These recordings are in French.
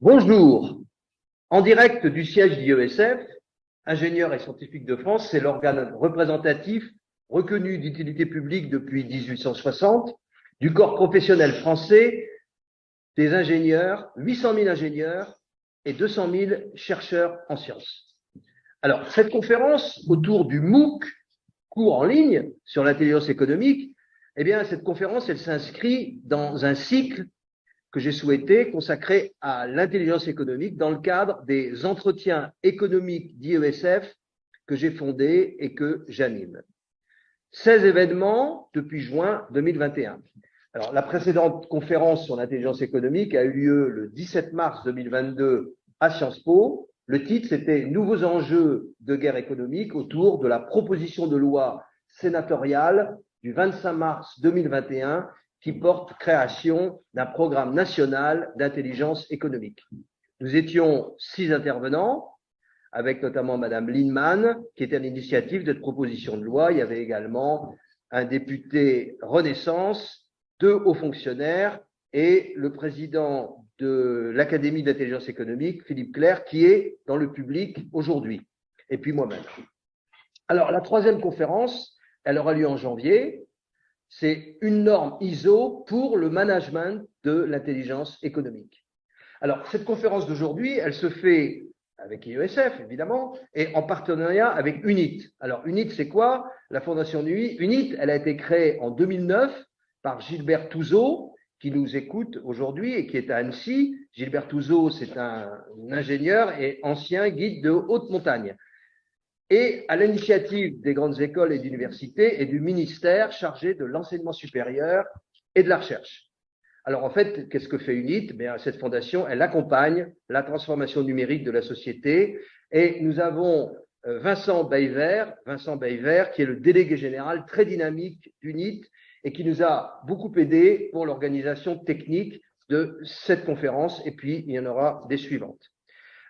Bonjour, en direct du siège d'IESF, Ingénieurs et Scientifiques de France, c'est l'organe représentatif reconnu d'utilité publique depuis 1860 du corps professionnel français des ingénieurs, 800 000 ingénieurs et 200 000 chercheurs en sciences. Alors, cette conférence autour du MOOC, cours en ligne sur l'intelligence économique, eh bien, cette conférence, elle s'inscrit dans un cycle que j'ai souhaité consacrer à l'intelligence économique dans le cadre des entretiens économiques d'IESF que j'ai fondés et que j'anime. 16 événements depuis juin 2021. Alors, la précédente conférence sur l'intelligence économique a eu lieu le 17 mars 2022 à Sciences Po. Le titre, c'était « Nouveaux enjeux de guerre économique » autour de la proposition de loi sénatoriale du 25 mars 2021 qui porte création d'un programme national d'intelligence économique. Nous étions 6 intervenants, avec notamment Madame Lindemann, qui était à l'initiative de cette proposition de loi. Il y avait également un député Renaissance, 2 hauts fonctionnaires et le président de l'Académie d'intelligence économique, Philippe Clerc, qui est dans le public aujourd'hui, et puis moi-même. Alors, la 3e conférence, elle aura lieu en janvier. C'est une norme ISO pour le management de l'intelligence économique. Alors, cette conférence d'aujourd'hui, elle se fait avec IESF, évidemment, et en partenariat avec UNIT. Alors, UNIT, c'est quoi? La fondation UNIT, elle a été créée en 2009 par Gilbert Touzeau, qui nous écoute aujourd'hui et qui est à Annecy. Gilbert Touzeau, c'est un ingénieur et ancien guide de haute montagne. Et à l'initiative des grandes écoles et d'universités et du ministère chargé de l'enseignement supérieur et de la recherche. Alors en fait, qu'est-ce que fait UNIT? Bien, cette fondation, elle accompagne la transformation numérique de la société et nous avons Vincent Bayvert, qui est le délégué général très dynamique d'UNIT et qui nous a beaucoup aidé pour l'organisation technique de cette conférence et puis il y en aura des suivantes.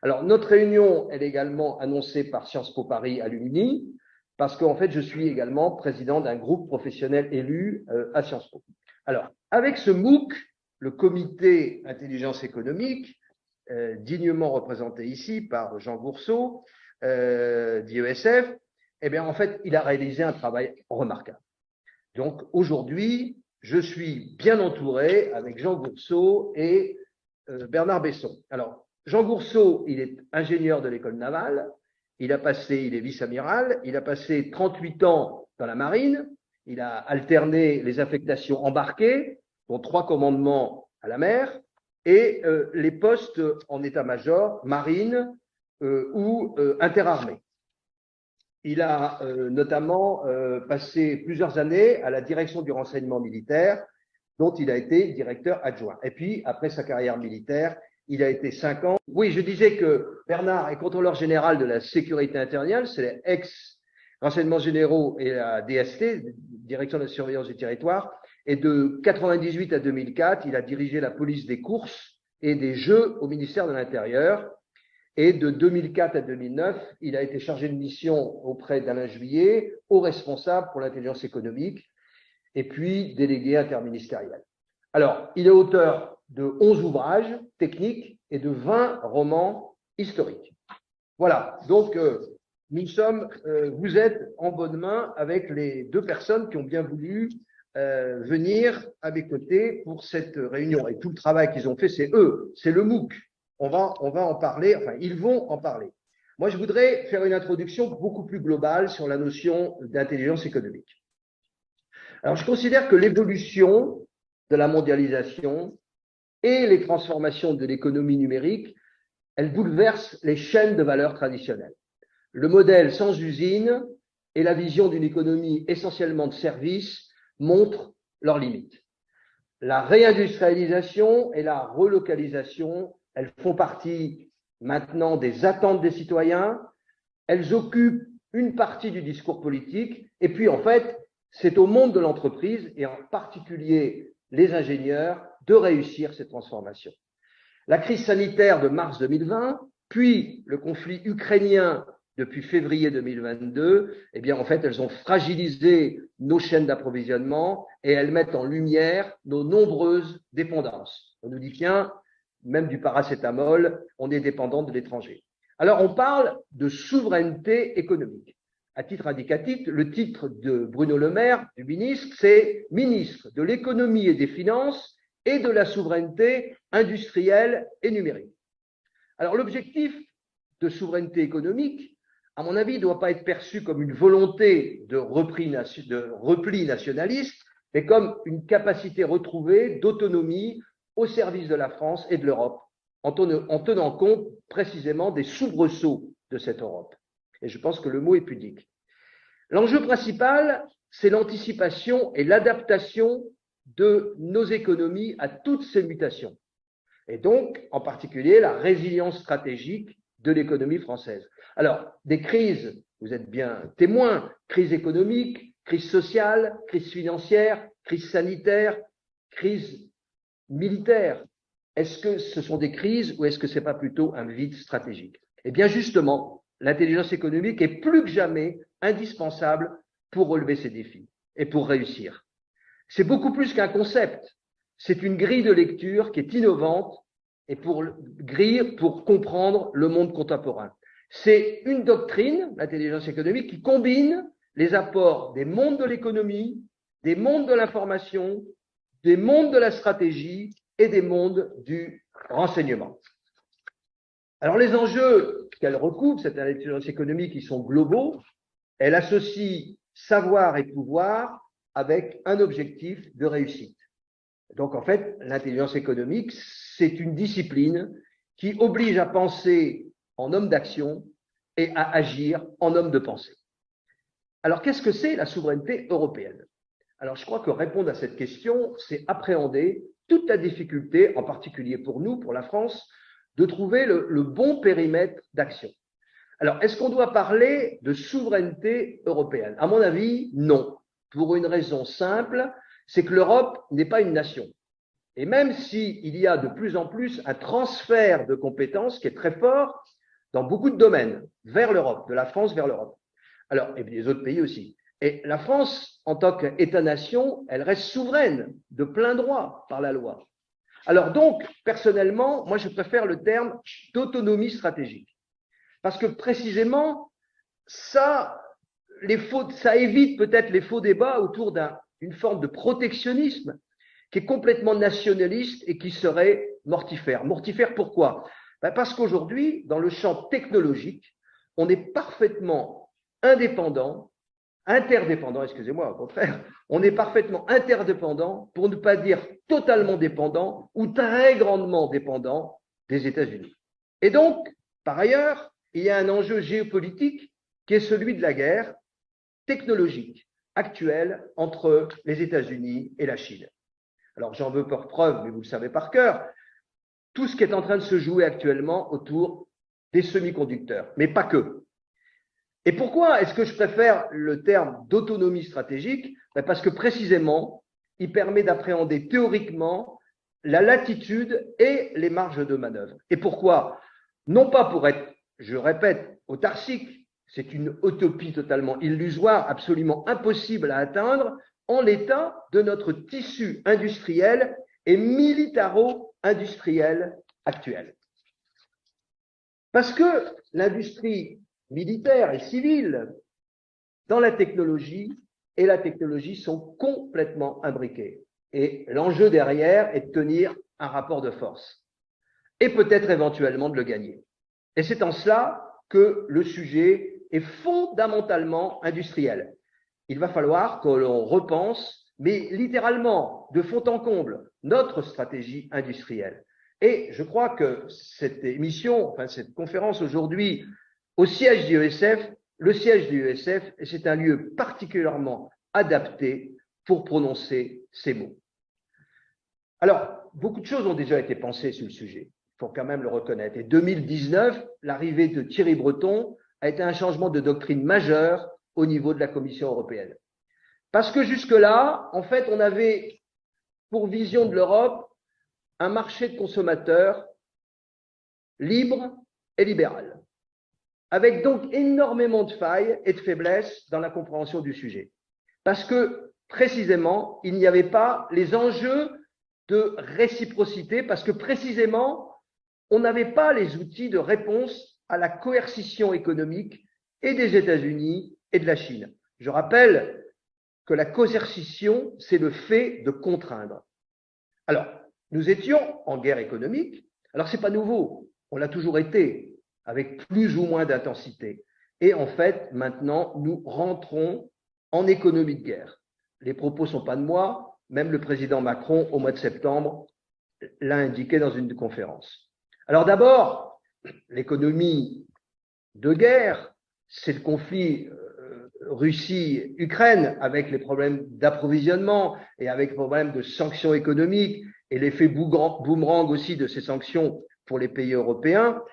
Alors, notre réunion, elle est également annoncée par Sciences Po Paris Alumni, parce qu'en fait, je suis également président d'un groupe professionnel élu à Sciences Po. Alors, avec ce MOOC, le comité intelligence économique, dignement représenté ici par Jean Gourceau, d'IESF, eh bien, en fait, il a réalisé un travail remarquable. Donc, aujourd'hui, je suis bien entouré avec Jean Gourceau et Bernard Besson. Alors, Jean Gourceau, il est ingénieur de l'école navale, il est vice-amiral, il a passé 38 ans dans la marine, il a alterné les affectations embarquées, dont 3 commandements à la mer, et les postes en état-major, marine ou interarmée. Il a notamment passé plusieurs années à la direction du renseignement militaire, dont il a été directeur adjoint. Et puis, après sa carrière militaire, il a été 5 ans. Oui, je disais que Bernard est contrôleur général de la sécurité intérieure, c'est les ex-renseignements généraux et la DST, Direction de la surveillance du territoire. Et de 1998 à 2004, il a dirigé la police des courses et des jeux au ministère de l'Intérieur. Et de 2004 à 2009, il a été chargé de mission auprès d'Alain Juillet, haut responsable pour l'intelligence économique, et puis délégué interministériel. Alors, il est auteur de 11 ouvrages techniques et de 20 romans historiques. Voilà, donc vous êtes en bonne main avec les 2 personnes qui ont bien voulu venir à mes côtés pour cette réunion. Et tout le travail qu'ils ont fait, c'est eux, c'est le MOOC. On va en parler, enfin, ils vont en parler. Moi, je voudrais faire une introduction beaucoup plus globale sur la notion d'intelligence économique. Alors, je considère que l'évolution de la mondialisation et les transformations de l'économie numérique, elles bouleversent les chaînes de valeur traditionnelles. Le modèle sans usine et la vision d'une économie essentiellement de services montrent leurs limites. La réindustrialisation et la relocalisation, elles font partie maintenant des attentes des citoyens, elles occupent une partie du discours politique, et puis en fait, c'est au monde de l'entreprise, et en particulier les ingénieurs, de réussir cette transformation. La crise sanitaire de mars 2020, puis le conflit ukrainien depuis février 2022, eh bien, en fait, elles ont fragilisé nos chaînes d'approvisionnement et elles mettent en lumière nos nombreuses dépendances. On nous dit, tiens, même du paracétamol, on est dépendant de l'étranger. Alors, on parle de souveraineté économique. À titre indicatif, le titre de Bruno Le Maire, du ministre, c'est ministre de l'économie et des finances et de la souveraineté industrielle et numérique. Alors, l'objectif de souveraineté économique, à mon avis, ne doit pas être perçu comme une volonté de repli nationaliste, mais comme une capacité retrouvée d'autonomie au service de la France et de l'Europe, en tenant compte précisément des soubresauts de cette Europe. Et je pense que le mot est pudique. L'enjeu principal, c'est l'anticipation et l'adaptation de nos économies à toutes ces mutations. Et donc, en particulier, la résilience stratégique de l'économie française. Alors, des crises, vous êtes bien témoins, crise économique, crise sociale, crise financière, crise sanitaire, crise militaire. Est-ce que ce sont des crises ou est-ce que ce n'est pas plutôt un vide stratégique? Eh bien, justement, l'intelligence économique est plus que jamais indispensable pour relever ces défis et pour réussir. C'est beaucoup plus qu'un concept. C'est une grille de lecture qui est innovante et pour comprendre le monde contemporain. C'est une doctrine, l'intelligence économique, qui combine les apports des mondes de l'économie, des mondes de l'information, des mondes de la stratégie et des mondes du renseignement. Alors, les enjeux qu'elle recouvre, cette intelligence économique, qui sont globaux, elle associe savoir et pouvoir avec un objectif de réussite. Donc, en fait, l'intelligence économique, c'est une discipline qui oblige à penser en homme d'action et à agir en homme de pensée. Alors, qu'est-ce que c'est la souveraineté européenne? Alors, je crois que répondre à cette question, c'est appréhender toute la difficulté, en particulier pour nous, pour la France, de trouver le bon périmètre d'action. Alors, est-ce qu'on doit parler de souveraineté européenne? À mon avis, non. Pour une raison simple, c'est que l'Europe n'est pas une nation. Et même s'il y a de plus en plus un transfert de compétences qui est très fort dans beaucoup de domaines vers l'Europe, de la France vers l'Europe. Alors, et puis les autres pays aussi. Et la France, en tant qu'État-nation, elle reste souveraine de plein droit par la loi. Alors donc, personnellement, moi je préfère le terme d'autonomie stratégique. Parce que précisément, ça évite peut-être les faux débats autour d'une forme de protectionnisme qui est complètement nationaliste et qui serait mortifère. Mortifère pourquoi? Parce qu'aujourd'hui, dans le champ technologique, on est parfaitement interdépendant, excusez-moi, au contraire, on est parfaitement interdépendant, pour ne pas dire totalement dépendant ou très grandement dépendant des États-Unis. Et donc, par ailleurs, il y a un enjeu géopolitique qui est celui de la guerre technologique actuelle entre les États-Unis et la Chine. Alors, j'en veux pour preuve, mais vous le savez par cœur, tout ce qui est en train de se jouer actuellement autour des semi-conducteurs, mais pas que. Et pourquoi est-ce que je préfère le terme d'autonomie stratégique? Parce que précisément, il permet d'appréhender théoriquement la latitude et les marges de manœuvre. Et pourquoi? Non pas pour être, je répète, autarcique, c'est une utopie totalement illusoire, absolument impossible à atteindre en l'état de notre tissu industriel et militaro-industriel actuel. Parce que l'industrie militaire et civile dans la technologie et la technologie sont complètement imbriquées. Et l'enjeu derrière est de tenir un rapport de force et peut-être éventuellement de le gagner. Et c'est en cela que le sujet est fondamentalement industriel. Il va falloir que l'on repense, mais littéralement, de fond en comble, notre stratégie industrielle. Et je crois que cette émission, enfin cette conférence aujourd'hui, au siège du ESF, le siège du ESF, c'est un lieu particulièrement adapté pour prononcer ces mots. Alors, beaucoup de choses ont déjà été pensées sur le sujet, il faut quand même le reconnaître. Et 2019, l'arrivée de Thierry Breton a été un changement de doctrine majeur au niveau de la Commission européenne. Parce que jusque-là, en fait, on avait pour vision de l'Europe un marché de consommateurs libre et libéral, avec donc énormément de failles et de faiblesses dans la compréhension du sujet. Parce que, précisément, il n'y avait pas les enjeux de réciprocité parce que précisément, on n'avait pas les outils de réponse à la coercition économique et des États-Unis et de la Chine. Je rappelle que la coercition, c'est le fait de contraindre. Alors, nous étions en guerre économique. Alors, ce n'est pas nouveau. On l'a toujours été, avec plus ou moins d'intensité. Et en fait, maintenant, nous rentrons en économie de guerre. Les propos ne sont pas de moi. Même le président Macron, au mois de septembre, l'a indiqué dans une conférence. Alors d'abord, l'économie de guerre, c'est le conflit Russie-Ukraine avec les problèmes d'approvisionnement et avec les problèmes de sanctions économiques et l'effet boomerang aussi de ces sanctions pour les pays européens.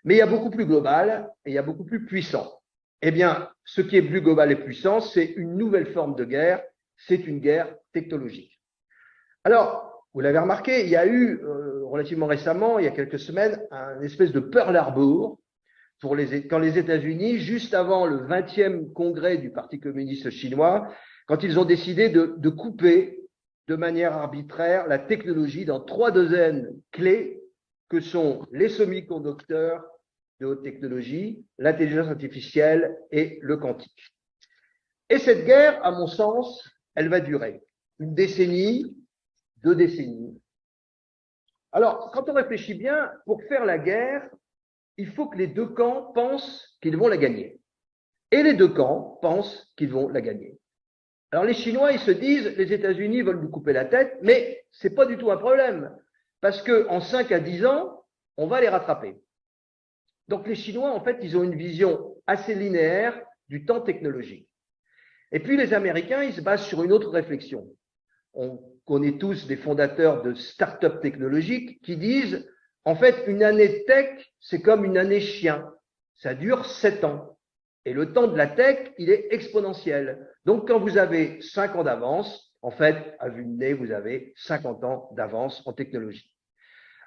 Mais il y a beaucoup plus global et il y a beaucoup plus puissant. Eh bien, ce qui est plus global et puissant, c'est une nouvelle forme de guerre, c'est une guerre technologique. Alors, vous l'avez remarqué, il y a eu relativement récemment, il y a quelques semaines, une espèce de Pearl Harbor quand les États-Unis, juste avant le 20e congrès du Parti communiste chinois, quand ils ont décidé de couper de manière arbitraire la technologie dans 3 domaines clés que sont les semi-conducteurs de haute technologie, l'intelligence artificielle et le quantique. Et cette guerre, à mon sens, elle va durer 1 décennie, 2 décennies. Alors, quand on réfléchit bien, pour faire la guerre, il faut que les 2 camps pensent qu'ils vont la gagner. Et les 2 camps pensent qu'ils vont la gagner. Alors les Chinois, ils se disent, les États-Unis veulent nous couper la tête, mais ce n'est pas du tout un problème, parce qu'en 5 à 10 ans, on va les rattraper. Donc les Chinois, en fait, ils ont une vision assez linéaire du temps technologique. Et puis les Américains, ils se basent sur une autre réflexion. On connaît tous des fondateurs de start-up technologiques qui disent, en fait, une année tech, c'est comme une année chien. Ça dure 7 ans. Et le temps de la tech, il est exponentiel. Donc, quand vous avez 5 ans d'avance, en fait, à vue de nez, vous avez 50 ans d'avance en technologie.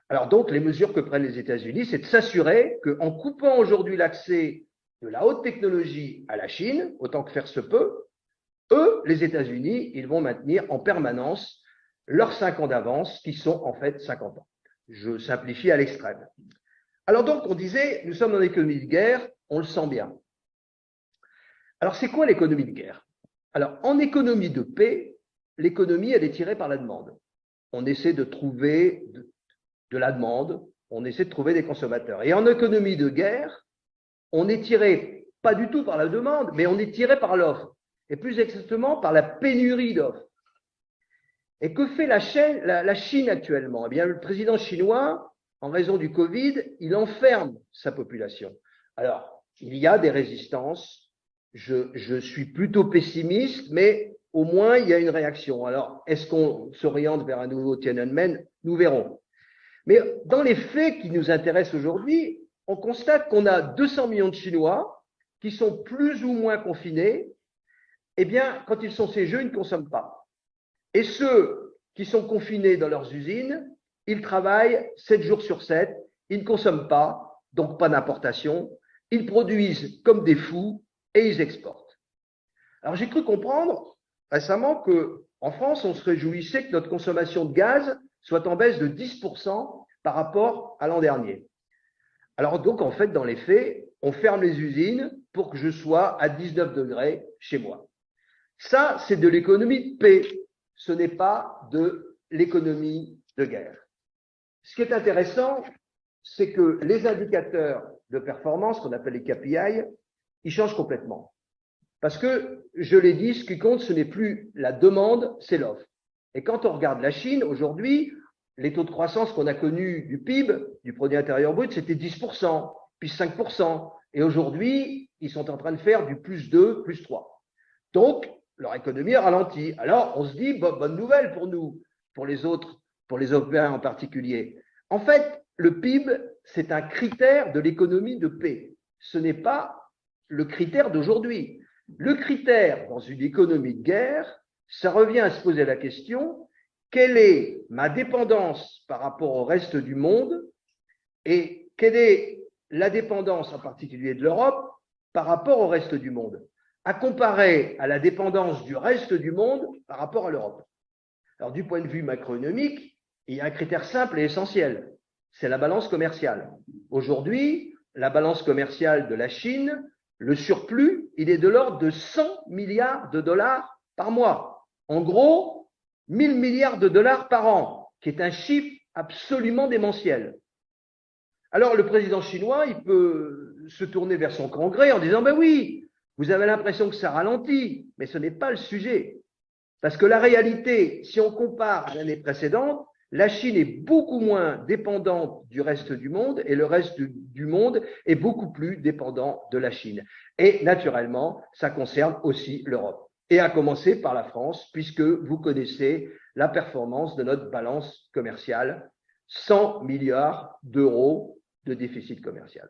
Alors donc, les mesures que prennent les États-Unis, c'est de s'assurer qu'en coupant aujourd'hui l'accès de la haute technologie à la Chine, autant que faire se peut, eux, les États-Unis, ils vont maintenir en permanence leurs 5 ans d'avance, qui sont en fait 50 ans. Je simplifie à l'extrême. Alors donc, on disait, nous sommes dans l'économie de guerre, on le sent bien. Alors, c'est quoi l'économie de guerre? Alors, en économie de paix, l'économie, elle est tirée par la demande. On essaie de trouver de la demande, on essaie de trouver des consommateurs. Et en économie de guerre, on est tiré pas du tout par la demande, mais on est tiré par l'offre. Et plus exactement, par la pénurie d'offres. Et que fait la Chine actuellement? Eh bien, le président chinois, en raison du Covid, il enferme sa population. Alors, il y a des résistances. Je suis plutôt pessimiste, mais au moins, il y a une réaction. Alors, est-ce qu'on s'oriente vers un nouveau Tiananmen? Nous verrons. Mais dans les faits qui nous intéressent aujourd'hui, on constate qu'on a 200 millions de Chinois qui sont plus ou moins confinés. Eh bien, quand ils sont chez eux, ils ne consomment pas. Et ceux qui sont confinés dans leurs usines, ils travaillent 7 jours sur 7, ils ne consomment pas, donc pas d'importation, ils produisent comme des fous et ils exportent. Alors j'ai cru comprendre récemment qu'en France, on se réjouissait que notre consommation de gaz soit en baisse de 10% par rapport à l'an dernier. Alors donc en fait, dans les faits, on ferme les usines pour que je sois à 19 degrés chez moi. Ça, c'est de l'économie de paix. Ce n'est pas de l'économie de guerre. Ce qui est intéressant, c'est que les indicateurs de performance, qu'on appelle les KPI, ils changent complètement. Parce que, je l'ai dit, ce qui compte, ce n'est plus la demande, c'est l'offre. Et quand on regarde la Chine, aujourd'hui, les taux de croissance qu'on a connus du PIB, du produit intérieur brut, c'était 10%, puis 5%. Et aujourd'hui, ils sont en train de faire du plus 2, plus 3. Donc, leur économie a ralenti. Alors, on se dit, bonne nouvelle pour nous, pour les autres, pour les Européens en particulier. En fait, le PIB, c'est un critère de l'économie de paix. Ce n'est pas le critère d'aujourd'hui. Le critère dans une économie de guerre, ça revient à se poser la question, quelle est ma dépendance par rapport au reste du monde et quelle est la dépendance en particulier de l'Europe par rapport au reste du monde, à comparer à la dépendance du reste du monde par rapport à l'Europe. Alors, du point de vue macroéconomique, Il y a un critère simple et essentiel, c'est la balance commerciale. Aujourd'hui, la balance commerciale de la Chine, le surplus, il est de l'ordre de 100 milliards de dollars par mois. En gros, 1000 milliards de dollars par an, qui est un chiffre absolument démentiel. Alors, le président chinois, il peut se tourner vers son congrès en disant, ben oui, vous avez l'impression que ça ralentit, mais ce n'est pas le sujet. Parce que la réalité, si on compare à l'année précédente, la Chine est beaucoup moins dépendante du reste du monde et le reste du monde est beaucoup plus dépendant de la Chine. Et naturellement, ça concerne aussi l'Europe. Et à commencer par la France, puisque vous connaissez la performance de notre balance commerciale, 100 milliards d'euros de déficit commercial.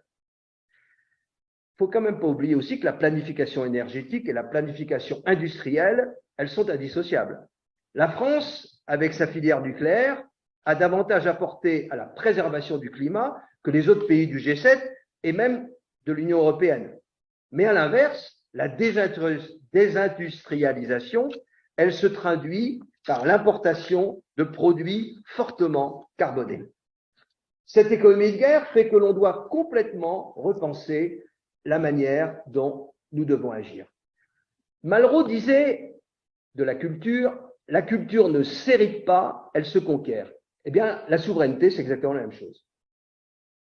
Il ne faut quand même pas oublier aussi que la planification énergétique et la planification industrielle, elles sont indissociables. La France, avec sa filière nucléaire, a davantage apporté à la préservation du climat que les autres pays du G7 et même de l'Union européenne. Mais à l'inverse, la désindustrialisation, elle se traduit par l'importation de produits fortement carbonés. Cette économie de guerre fait que l'on doit complètement repenser la manière dont nous devons agir. Malraux disait de la culture ne s'hérite pas, elle se conquiert. Eh bien, la souveraineté, c'est exactement la même chose.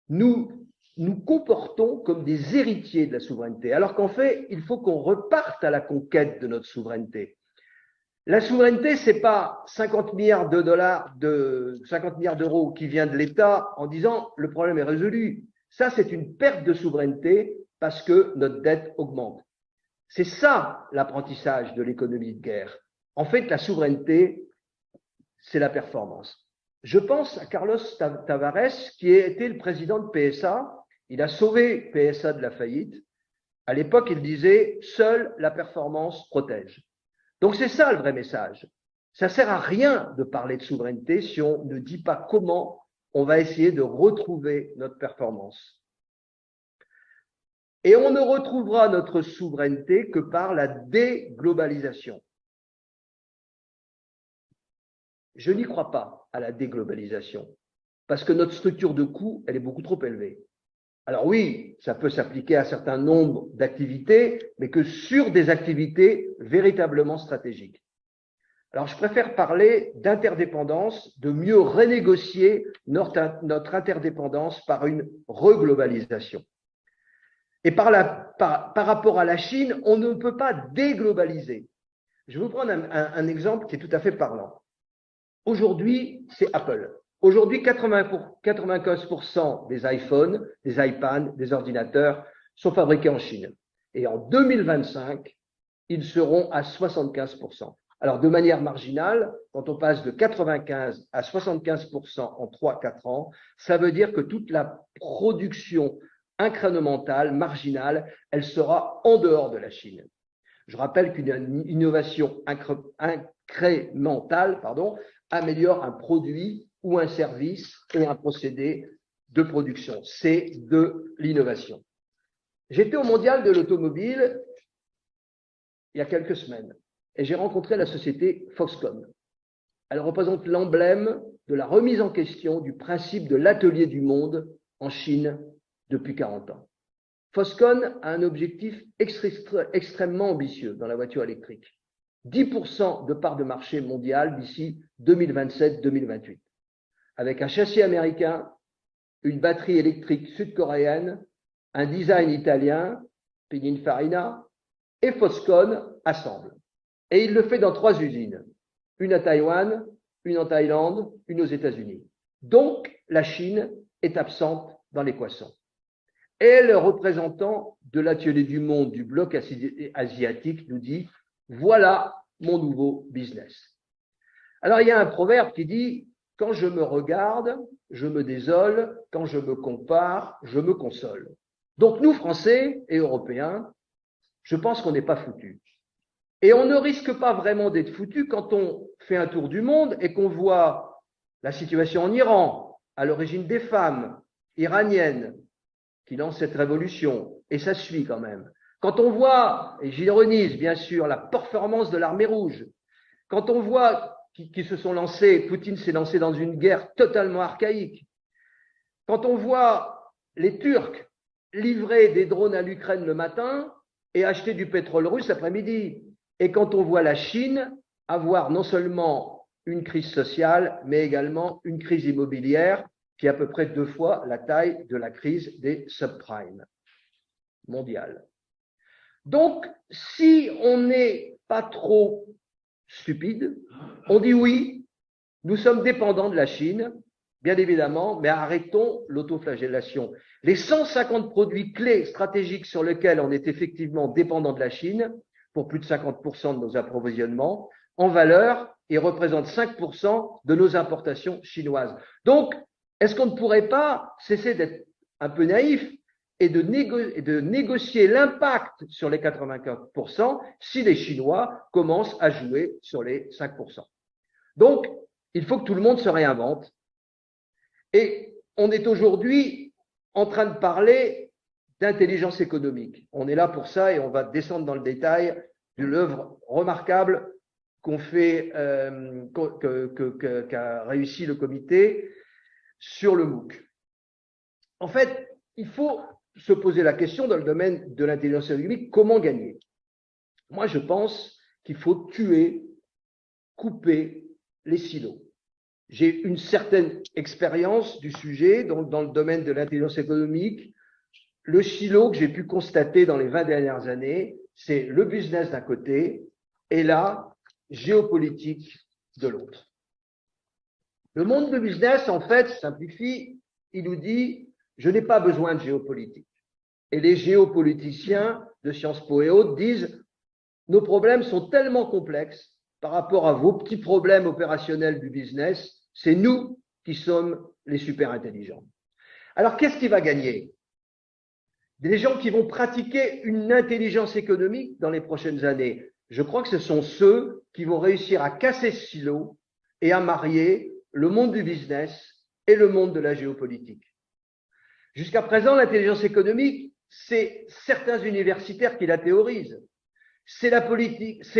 Nous nous comportons comme des héritiers de la souveraineté, alors qu'en fait, il faut qu'on reparte à la conquête de notre souveraineté. La souveraineté, c'est pas 50 milliards de dollars, 50 milliards d'euros qui vient de l'État en disant le problème est résolu. Ça, c'est une perte de souveraineté parce que notre dette augmente. C'est ça l'apprentissage de l'économie de guerre. En fait, la souveraineté, c'est la performance. Je pense à Carlos Tavares, qui a été le président de PSA. Il a sauvé PSA de la faillite. À l'époque, il disait « Seule la performance protège ». Donc, c'est ça le vrai message. Ça ne sert à rien de parler de souveraineté si on ne dit pas comment on va essayer de retrouver notre performance. Et on ne retrouvera notre souveraineté que par la déglobalisation. Je n'y crois pas à la déglobalisation, parce que notre structure de coûts, elle est beaucoup trop élevée. Alors oui, ça peut s'appliquer à un certain nombre d'activités, mais que sur des activités véritablement stratégiques. Alors je préfère parler d'interdépendance, de mieux renégocier notre interdépendance par une reglobalisation. Et par rapport à la Chine, on ne peut pas déglobaliser. Je vais vous prendre un exemple qui est tout à fait parlant. Aujourd'hui, c'est Apple. Aujourd'hui, 95% des iPhones, des iPads, des ordinateurs sont fabriqués en Chine. Et en 2025, ils seront à 75%. Alors, de manière marginale, quand on passe de 95 à 75% en 3-4 ans, ça veut dire que toute la production incrémentale, marginale, elle sera en dehors de la Chine. Je rappelle qu'une innovation incrémentale, améliore un produit ou un service et un procédé de production. C'est de l'innovation. J'étais au Mondial de l'automobile il y a quelques semaines et j'ai rencontré la société Foxconn. Elle représente l'emblème de la remise en question du principe de l'atelier du monde en Chine depuis 40 ans. Foxconn a un objectif extrêmement ambitieux dans la voiture électrique. 10% de part de marché mondial d'ici 2027-2028. Avec un châssis américain, une batterie électrique sud-coréenne, un design italien, Pininfarina, et Foxconn assemble. Et il le fait dans 3 usines. Une à Taïwan, une en Thaïlande, une aux États-Unis. Donc, la Chine est absente dans l'équation. Et le représentant de l'atelier du monde du bloc asiatique nous dit « Voilà mon nouveau business ». Alors, il y a un proverbe qui dit « Quand je me regarde, je me désole. Quand je me compare, je me console ». Donc, nous, Français et Européens, je pense qu'on n'est pas foutus. Et on ne risque pas vraiment d'être foutus quand on fait un tour du monde et qu'on voit la situation en Iran, à l'origine des femmes iraniennes, qui lance cette révolution, et ça suit quand même. Quand on voit, et j'ironise bien sûr, la performance de l'armée rouge, quand on voit qui se sont lancés, Poutine s'est lancé dans une guerre totalement archaïque. Quand on voit les Turcs livrer des drones à l'Ukraine le matin et acheter du pétrole russe l'après-midi, et quand on voit la Chine avoir non seulement une crise sociale, mais également une crise immobilière qui est à peu près 2 fois la taille de la crise des subprimes mondiales. Donc, si on n'est pas trop stupide, on dit oui, nous sommes dépendants de la Chine, bien évidemment, mais arrêtons l'autoflagellation. Les 150 produits clés stratégiques sur lesquels on est effectivement dépendant de la Chine, pour plus de 50% de nos approvisionnements, en valeur, ils représentent 5% de nos importations chinoises. Donc, est-ce qu'on ne pourrait pas cesser d'être un peu naïf et de négocier l'impact sur les 84% si les Chinois commencent à jouer sur les 5%? Donc, il faut que tout le monde se réinvente. Et on est aujourd'hui en train de parler d'intelligence économique. On est là pour ça et on va descendre dans le détail de l'œuvre remarquable qu'a réussi le comité sur le MOOC. En fait, il faut se poser la question dans le domaine de l'intelligence économique, comment gagner? Moi, je pense qu'il faut tuer, couper les silos. J'ai une certaine expérience du sujet dans le domaine de l'intelligence économique. Le silo que j'ai pu constater dans les 20 dernières années, c'est le business d'un côté et la géopolitique de l'autre. Le monde du business, en fait, simplifie, il nous dit « je n'ai pas besoin de géopolitique ». Et les géopoliticiens de Sciences Po et autres disent « nos problèmes sont tellement complexes par rapport à vos petits problèmes opérationnels du business, c'est nous qui sommes les super intelligents ». Alors, qu'est-ce qui va gagner? Des gens qui vont pratiquer une intelligence économique dans les prochaines années. Je crois que ce sont ceux qui vont réussir à casser ce silo et à marier le monde du business et le monde de la géopolitique. Jusqu'à présent, l'intelligence économique, c'est certains universitaires qui la théorisent. C'est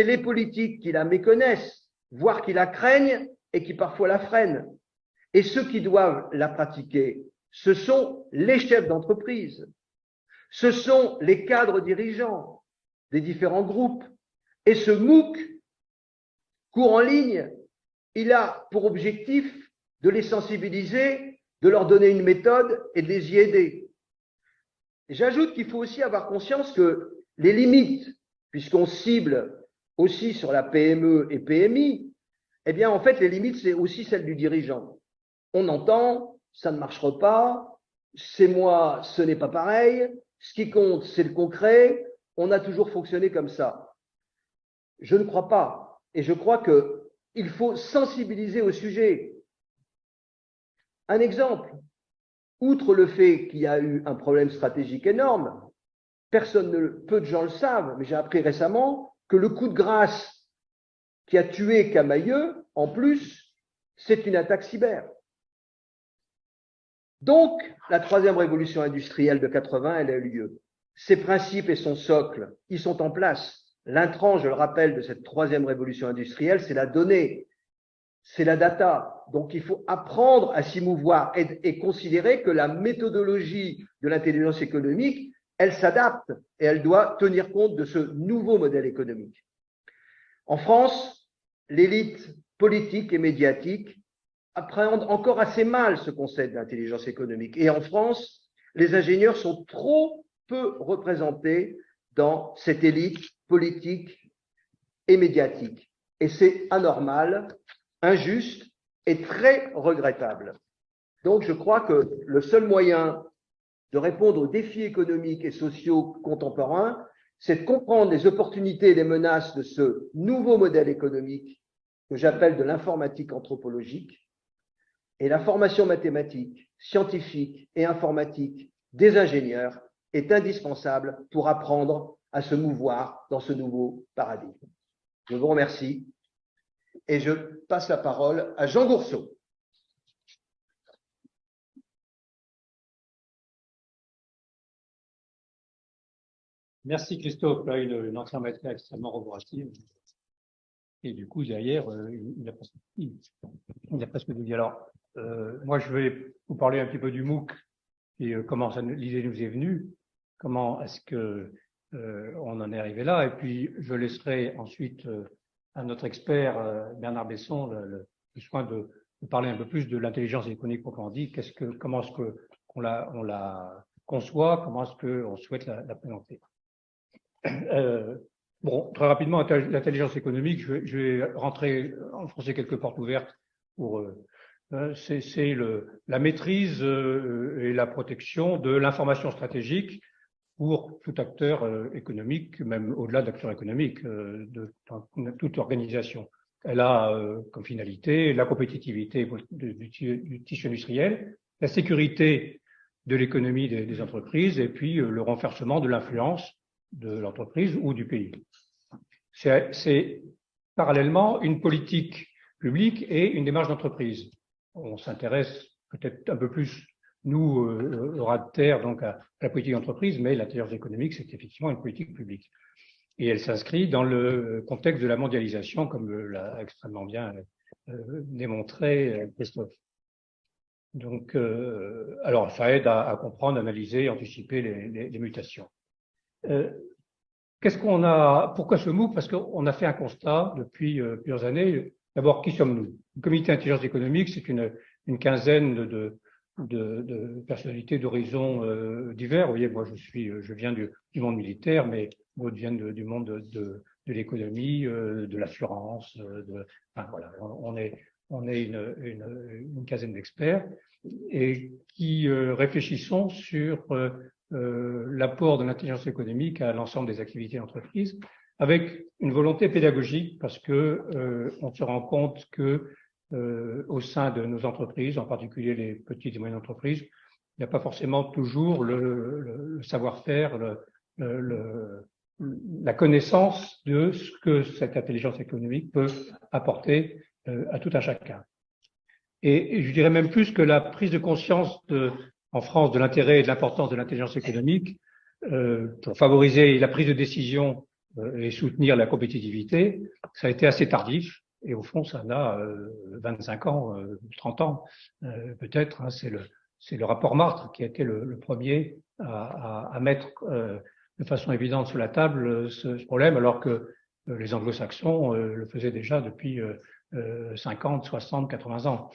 les politiques qui la méconnaissent, voire qui la craignent et qui parfois la freinent. Et ceux qui doivent la pratiquer, ce sont les chefs d'entreprise. Ce sont les cadres dirigeants des différents groupes. Et ce MOOC, cours en ligne, il a pour objectif de les sensibiliser, de leur donner une méthode et de les y aider. J'ajoute qu'il faut aussi avoir conscience que les limites, puisqu'on cible aussi sur la PME et PMI, eh bien, en fait, les limites, c'est aussi celle du dirigeant. On entend, ça ne marchera pas, c'est moi, ce n'est pas pareil, ce qui compte, c'est le concret, on a toujours fonctionné comme ça. Je ne crois pas, et je crois qu'il faut sensibiliser au sujet. Un exemple, outre le fait qu'il y a eu un problème stratégique énorme, peu de gens le savent, mais j'ai appris récemment que le coup de grâce qui a tué Camaïeu, en plus, c'est une attaque cyber. Donc, la troisième révolution industrielle de 80, elle a eu lieu. Ses principes et son socle, ils sont en place. L'intrant, je le rappelle, de cette troisième révolution industrielle, c'est la donnée, c'est la data. Donc, il faut apprendre à s'y mouvoir et considérer que la méthodologie de l'intelligence économique, elle s'adapte et elle doit tenir compte de ce nouveau modèle économique. En France, l'élite politique et médiatique appréhende encore assez mal ce concept d'intelligence économique. Et en France, les ingénieurs sont trop peu représentés dans cette élite politique et médiatique. Et c'est anormal, injuste et très regrettable. Donc, je crois que le seul moyen de répondre aux défis économiques et sociaux contemporains, c'est de comprendre les opportunités et les menaces de ce nouveau modèle économique que j'appelle de l'informatique anthropologique. Et la formation mathématique, scientifique et informatique des ingénieurs est indispensable pour apprendre à se mouvoir dans ce nouveau paradigme. Je vous remercie et je passe la parole à Jean Gourceau. Merci Christophe, là, une entière matière extrêmement roborative. Et du coup, derrière, il a presque tout dit. Alors, moi, je vais vous parler un petit peu du MOOC et comment l'idée nous est venue, comment est-ce que on en est arrivé là. Et puis, je laisserai ensuite à notre expert, Bernard Besson, le soin de parler un peu plus de l'intelligence économique proprement dit. Comment est-ce qu'on la conçoit, comment est-ce qu'on souhaite la présenter. Bon, très rapidement, l'intelligence économique, je vais rentrer, enfoncer quelques portes ouvertes pour. C'est la maîtrise et la protection de l'information stratégique pour tout acteur économique, même au-delà d'acteurs économiques, de toute organisation. Elle a comme finalité la compétitivité du tissu industriel, la sécurité de l'économie des entreprises et puis le renforcement de l'influence de l'entreprise ou du pays. C'est parallèlement une politique publique et une démarche d'entreprise. On s'intéresse peut-être un peu plus, nous, au ras de terre, donc à la politique d'entreprise, mais l'intelligence économique, c'est effectivement une politique publique. Et elle s'inscrit dans le contexte de la mondialisation, comme l'a extrêmement bien démontré Christophe. Donc, alors, ça aide à comprendre, analyser, anticiper les mutations. Pourquoi ce MOOC? Parce qu'on a fait un constat depuis plusieurs années. D'abord, qui sommes-nous? Le comité intelligence économique, c'est une quinzaine de personnalités d'horizons divers. Vous voyez, moi, je viens du monde militaire, mais d'autres viennent du monde de l'économie, de l'assurance. Enfin, voilà, on est une quinzaine d'experts et qui réfléchissons sur l'apport de l'intelligence économique à l'ensemble des activités d'entreprise, avec une volonté pédagogique, parce que on se rend compte que au sein de nos entreprises, en particulier les petites et moyennes entreprises, il n'y a pas forcément toujours le savoir-faire, la connaissance de ce que cette intelligence économique peut apporter à tout un chacun. Et je dirais même plus que la prise de conscience en France de l'intérêt et de l'importance de l'intelligence économique pour favoriser la prise de décision et soutenir la compétitivité, ça a été assez tardif. Et au fond, ça a 25 ans, 30 ans peut-être. Hein, c'est le rapport Martre qui a été le premier à mettre de façon évidente sur la table ce problème, alors que les anglo-saxons le faisaient déjà depuis 50, 60, 80 ans.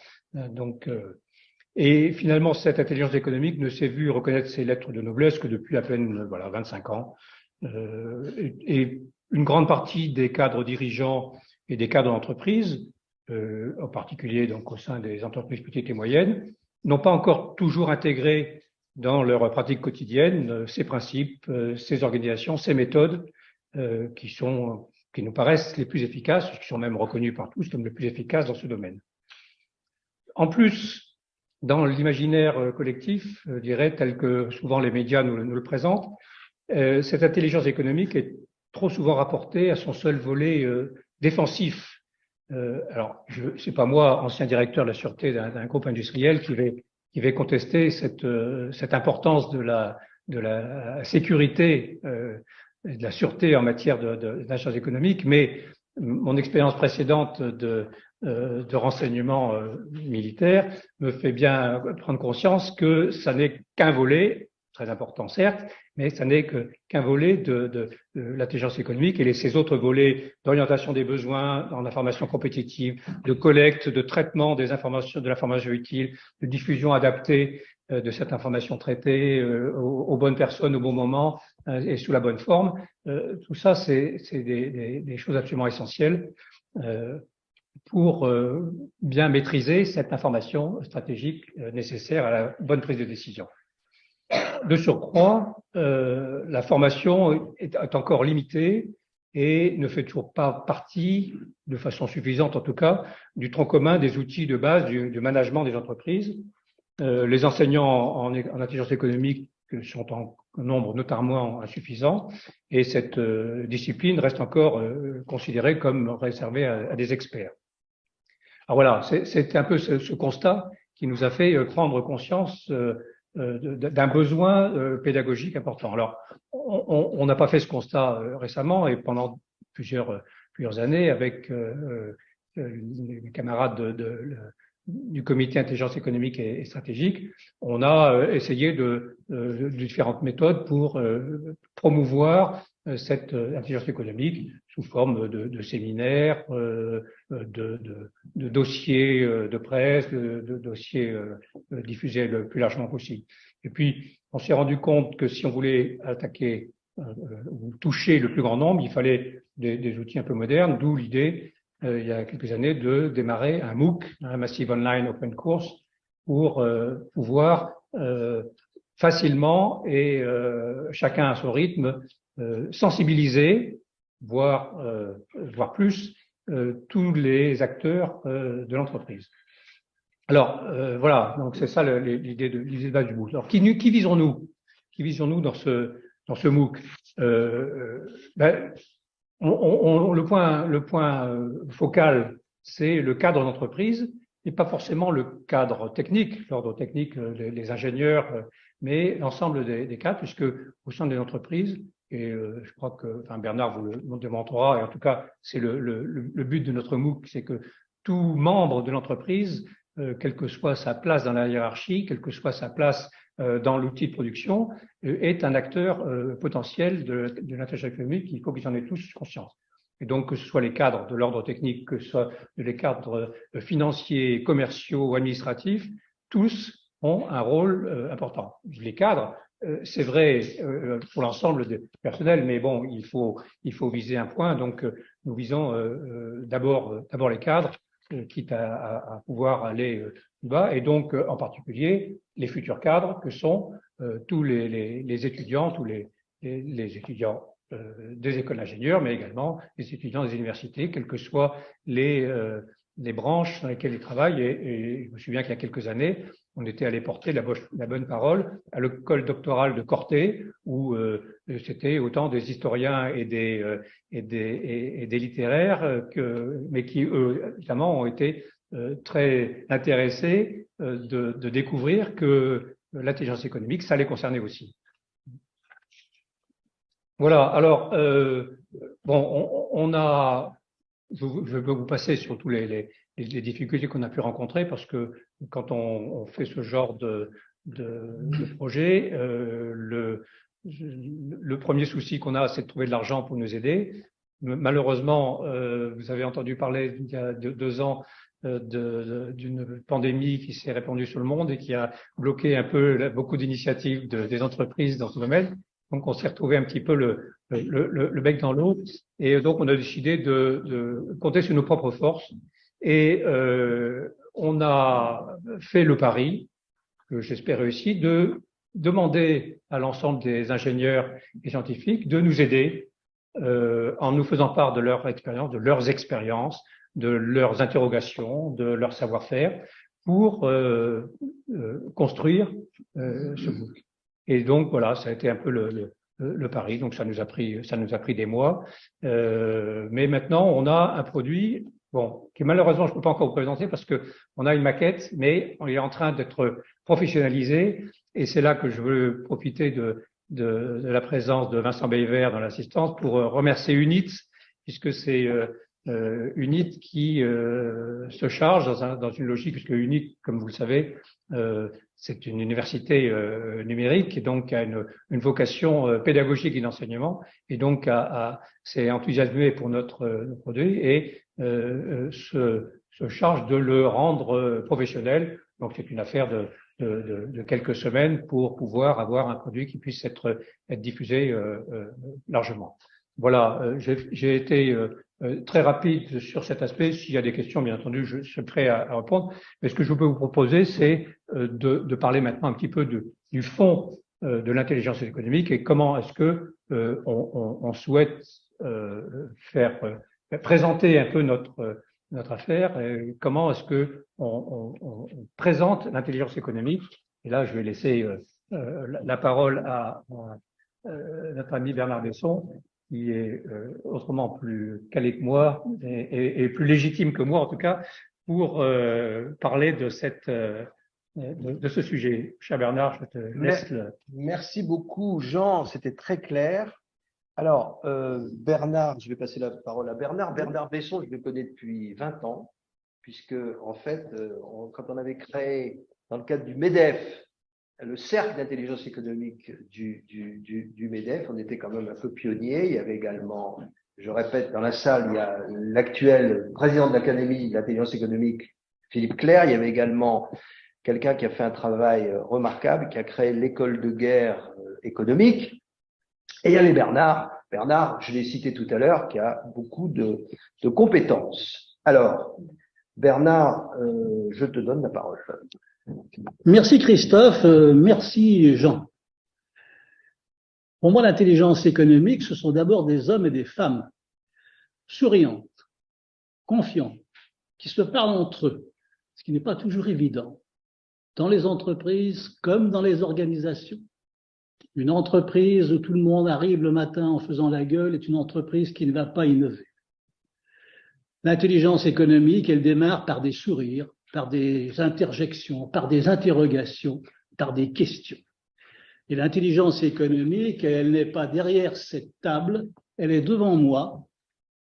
Et finalement, cette intelligence économique ne s'est vue reconnaître ses lettres de noblesse que depuis à peine 25 ans. Et une grande partie des cadres dirigeants et des cadres d'entreprise, en particulier donc au sein des entreprises petites et moyennes, n'ont pas encore toujours intégré dans leur pratique quotidienne ces principes, ces organisations, ces méthodes qui nous paraissent les plus efficaces, qui sont même reconnues par tous comme les plus efficaces dans ce domaine. En plus, dans l'imaginaire collectif, je dirais, tel que souvent les médias nous le présentent, cette intelligence économique est trop souvent rapportée à son seul volet défensif. Alors, c'est pas moi, ancien directeur de la sûreté d'un groupe industriel, qui vais contester cette importance de la sécurité et de la sûreté en matière d'intelligence économique, mais mon expérience précédente de renseignement militaire me fait bien prendre conscience que ça n'est qu'un volet, très important certes, mais ça n'est qu'un volet de l'intelligence économique et ces autres volets d'orientation des besoins en information compétitive, de collecte, de traitement des informations, de l'information utile, de diffusion adaptée de cette information traitée aux bonnes personnes au bon moment et sous la bonne forme. Tout ça, c'est des choses absolument essentielles pour bien maîtriser cette information stratégique nécessaire à la bonne prise de décision. De surcroît, la formation est encore limitée et ne fait toujours pas partie, de façon suffisante en tout cas, du tronc commun des outils de base du management des entreprises. Les enseignants en intelligence économique sont en nombre notamment insuffisant et cette discipline reste encore considérée comme réservée à des experts. Alors voilà, c'est un peu ce constat qui nous a fait prendre conscience d'un besoin pédagogique important. Alors, on n'a pas fait ce constat récemment et pendant plusieurs plusieurs années avec les camarades du comité intelligence économique et stratégique. On a essayé de différentes méthodes pour promouvoir cette intelligence économique sous forme de séminaires, de dossiers de presse, de dossiers diffusés le plus largement possible. Et puis, on s'est rendu compte que si on voulait attaquer ou toucher le plus grand nombre, il fallait des outils un peu modernes, d'où l'idée, il y a quelques années, de démarrer un MOOC, un Massive Online Open Course, pour pouvoir facilement et chacun à son rythme sensibiliser, voire plus, tous les acteurs de l'entreprise. Alors voilà, donc c'est ça l'idée de base du MOOC. Alors qui visons-nous? Qui visons-nous dans ce MOOC? Le point focal, c'est le cadre d'entreprise, et pas forcément le cadre technique, l'ordre technique, les ingénieurs, mais l'ensemble des cadres, puisque au sein des entreprises, et je crois que Bernard vous le démontrera, et en tout cas c'est le but de notre MOOC, c'est que tout membre de l'entreprise, quelle que soit sa place dans la hiérarchie, quelle que soit sa place dans l'outil de production, est un acteur potentiel de l'intelligence économique. Il faut qu'ils en aient tous conscience. Et donc, que ce soit les cadres de l'ordre technique, que ce soit les cadres financiers, commerciaux, administratifs, tous ont un rôle important. Les cadres, c'est vrai pour l'ensemble des personnels, mais bon, il faut viser un point. Donc, nous visons d'abord les cadres, quitte à pouvoir aller plus bas, et donc en particulier les futurs cadres que sont tous les étudiants, tous les étudiants des écoles d'ingénieurs, mais également les étudiants des universités, quelles que soient les branches dans lesquelles ils travaillent. Et je me souviens qu'il y a quelques années, on était allé porter la bonne parole à l'école doctorale de Corté, où c'était autant des historiens et des littéraires, mais qui, évidemment, ont été très intéressés de découvrir que l'intelligence économique, ça les concernait aussi. Voilà, alors, je vais vous passer sur tous les difficultés qu'on a pu rencontrer, parce que quand on fait ce genre de projet, le premier souci qu'on a, c'est de trouver de l'argent pour nous aider. Malheureusement, vous avez entendu parler il y a 2 ans d'une pandémie qui s'est répandue sur le monde et qui a bloqué un peu beaucoup d'initiatives des entreprises dans ce domaine. Donc, on s'est retrouvé un petit peu le bec dans l'eau, et donc on a décidé de compter sur nos propres forces, et on a fait le pari, que j'espère réussi, de demander à l'ensemble des ingénieurs et scientifiques de nous aider en nous faisant part de leur expérience, de leurs expériences, de leurs interrogations, de leur savoir-faire, pour construire ce MOOC. Et donc voilà, ça a été un peu le pari. Donc ça nous a pris des mois, mais maintenant on a un produit, qui malheureusement je ne peux pas encore vous présenter parce que on a une maquette, mais on est en train d'être professionnalisé. Et c'est là que je veux profiter de la présence de Vincent Bévert dans l'assistance pour remercier UNIT, puisque c'est UNIT qui se charge dans une logique, puisque UNIT, comme vous le savez, c'est une université numérique, et donc a une vocation pédagogique et d'enseignement, et donc s'est enthousiasmé pour notre produit et se charge de le rendre professionnel. Donc c'est une affaire de quelques semaines pour pouvoir avoir un produit qui puisse être diffusé largement. Voilà, j'ai été très rapide sur cet aspect. S'il y a des questions, bien entendu, je suis prêt à répondre. Mais ce que je peux vous proposer, c'est de parler maintenant un petit peu du fond de l'intelligence économique et comment est-ce que on souhaite présenter un peu notre affaire, et comment est-ce que on présente l'intelligence économique. Et là, je vais laisser la parole à notre ami Bernard Besson, qui est autrement plus calé que moi et plus légitime que moi, en tout cas, pour parler de ce sujet. Cher Bernard, je te laisse Merci beaucoup, Jean. C'était très clair. Alors, Bernard, je vais passer la parole à Bernard. Bernard Besson, je le connais depuis 20 ans, puisque, en fait, quand on avait créé, dans le cadre du MEDEF, le cercle d'intelligence économique du MEDEF, on était quand même un peu pionnier. Il y avait également, je répète, dans la salle, il y a l'actuel président de l'Académie de l'intelligence économique, Philippe Clerc. Il y avait également quelqu'un qui a fait un travail remarquable, qui a créé l'école de guerre économique. Et il y avait Bernard. Bernard, je l'ai cité tout à l'heure, qui a beaucoup de compétences. Alors, Bernard, je te donne la parole. Merci Christophe, merci Jean. Pour moi, l'intelligence économique, ce sont d'abord des hommes et des femmes souriantes, confiants, qui se parlent entre eux, ce qui n'est pas toujours évident, dans les entreprises comme dans les organisations. Une entreprise où tout le monde arrive le matin en faisant la gueule est une entreprise qui ne va pas innover. L'intelligence économique, elle démarre par des sourires, par des interjections, par des interrogations, par des questions. Et l'intelligence économique, elle n'est pas derrière cette table, elle est devant moi,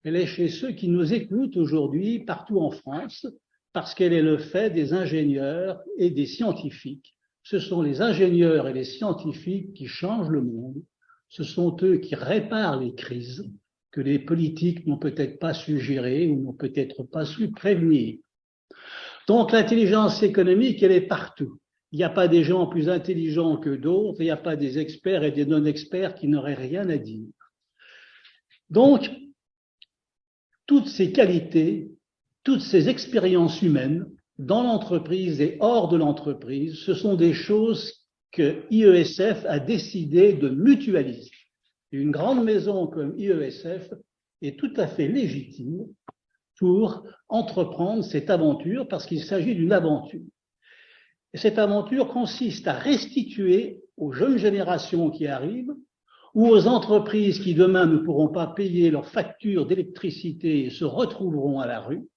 elle est chez ceux qui nous écoutent aujourd'hui partout en France, parce qu'elle est le fait des ingénieurs et des scientifiques. Ce sont les ingénieurs et les scientifiques qui changent le monde, ce sont eux qui réparent les crises que les politiques n'ont peut-être pas su gérer ou n'ont peut-être pas su prévenir. Donc l'intelligence économique, elle est partout. Il n'y a pas des gens plus intelligents que d'autres, il n'y a pas des experts et des non-experts qui n'auraient rien à dire. Donc, toutes ces qualités, toutes ces expériences humaines, dans l'entreprise et hors de l'entreprise, ce sont des choses que IESF a décidé de mutualiser. Et une grande maison comme IESF est tout à fait légitime pour entreprendre cette aventure, parce qu'il s'agit d'une aventure. Et cette aventure consiste à restituer aux jeunes générations qui arrivent, ou aux entreprises qui demain ne pourront pas payer leurs factures d'électricité et se retrouveront à la rue,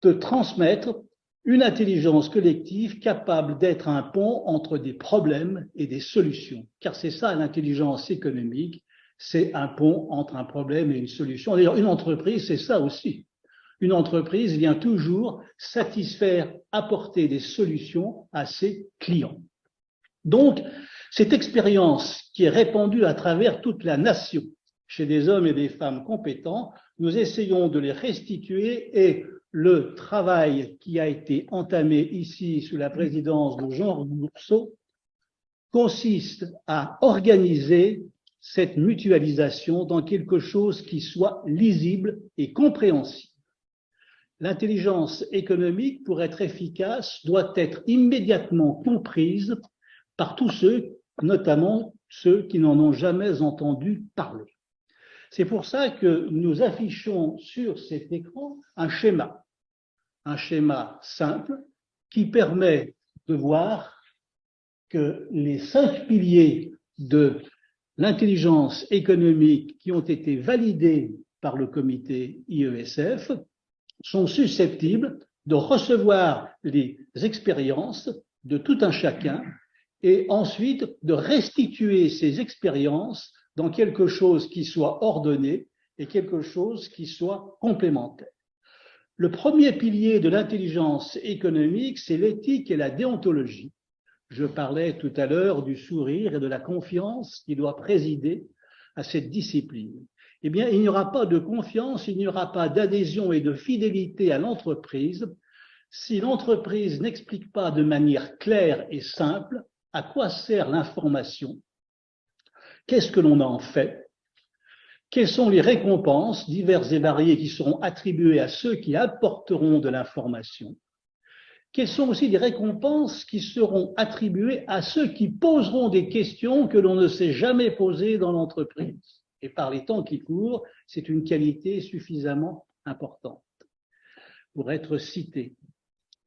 de transmettre une intelligence collective capable d'être un pont entre des problèmes et des solutions. Car c'est ça l'intelligence économique, c'est un pont entre un problème et une solution. D'ailleurs, une entreprise, c'est ça aussi. Une entreprise vient toujours satisfaire, apporter des solutions à ses clients. Donc, cette expérience qui est répandue à travers toute la nation, chez des hommes et des femmes compétents, nous essayons de les restituer et le travail qui a été entamé ici sous la présidence de Jean Rousseau consiste à organiser cette mutualisation dans quelque chose qui soit lisible et compréhensible. L'intelligence économique, pour être efficace, doit être immédiatement comprise par tous ceux, notamment ceux qui n'en ont jamais entendu parler. C'est pour ça que nous affichons sur cet écran un schéma simple qui permet de voir que les 5 piliers de l'intelligence économique qui ont été validés par le comité IESF sont susceptibles de recevoir les expériences de tout un chacun et ensuite de restituer ces expériences dans quelque chose qui soit ordonné et quelque chose qui soit complémentaire. Le premier pilier de l'intelligence économique, c'est l'éthique et la déontologie. Je parlais tout à l'heure du sourire et de la confiance qui doit présider à cette discipline. Eh bien, il n'y aura pas de confiance, il n'y aura pas d'adhésion et de fidélité à l'entreprise si l'entreprise n'explique pas de manière claire et simple à quoi sert l'information, qu'est-ce que l'on en fait, quelles sont les récompenses diverses et variées qui seront attribuées à ceux qui apporteront de l'information, quelles sont aussi les récompenses qui seront attribuées à ceux qui poseront des questions que l'on ne s'est jamais posées dans l'entreprise. Et par les temps qui courent, c'est une qualité suffisamment importante pour être citée.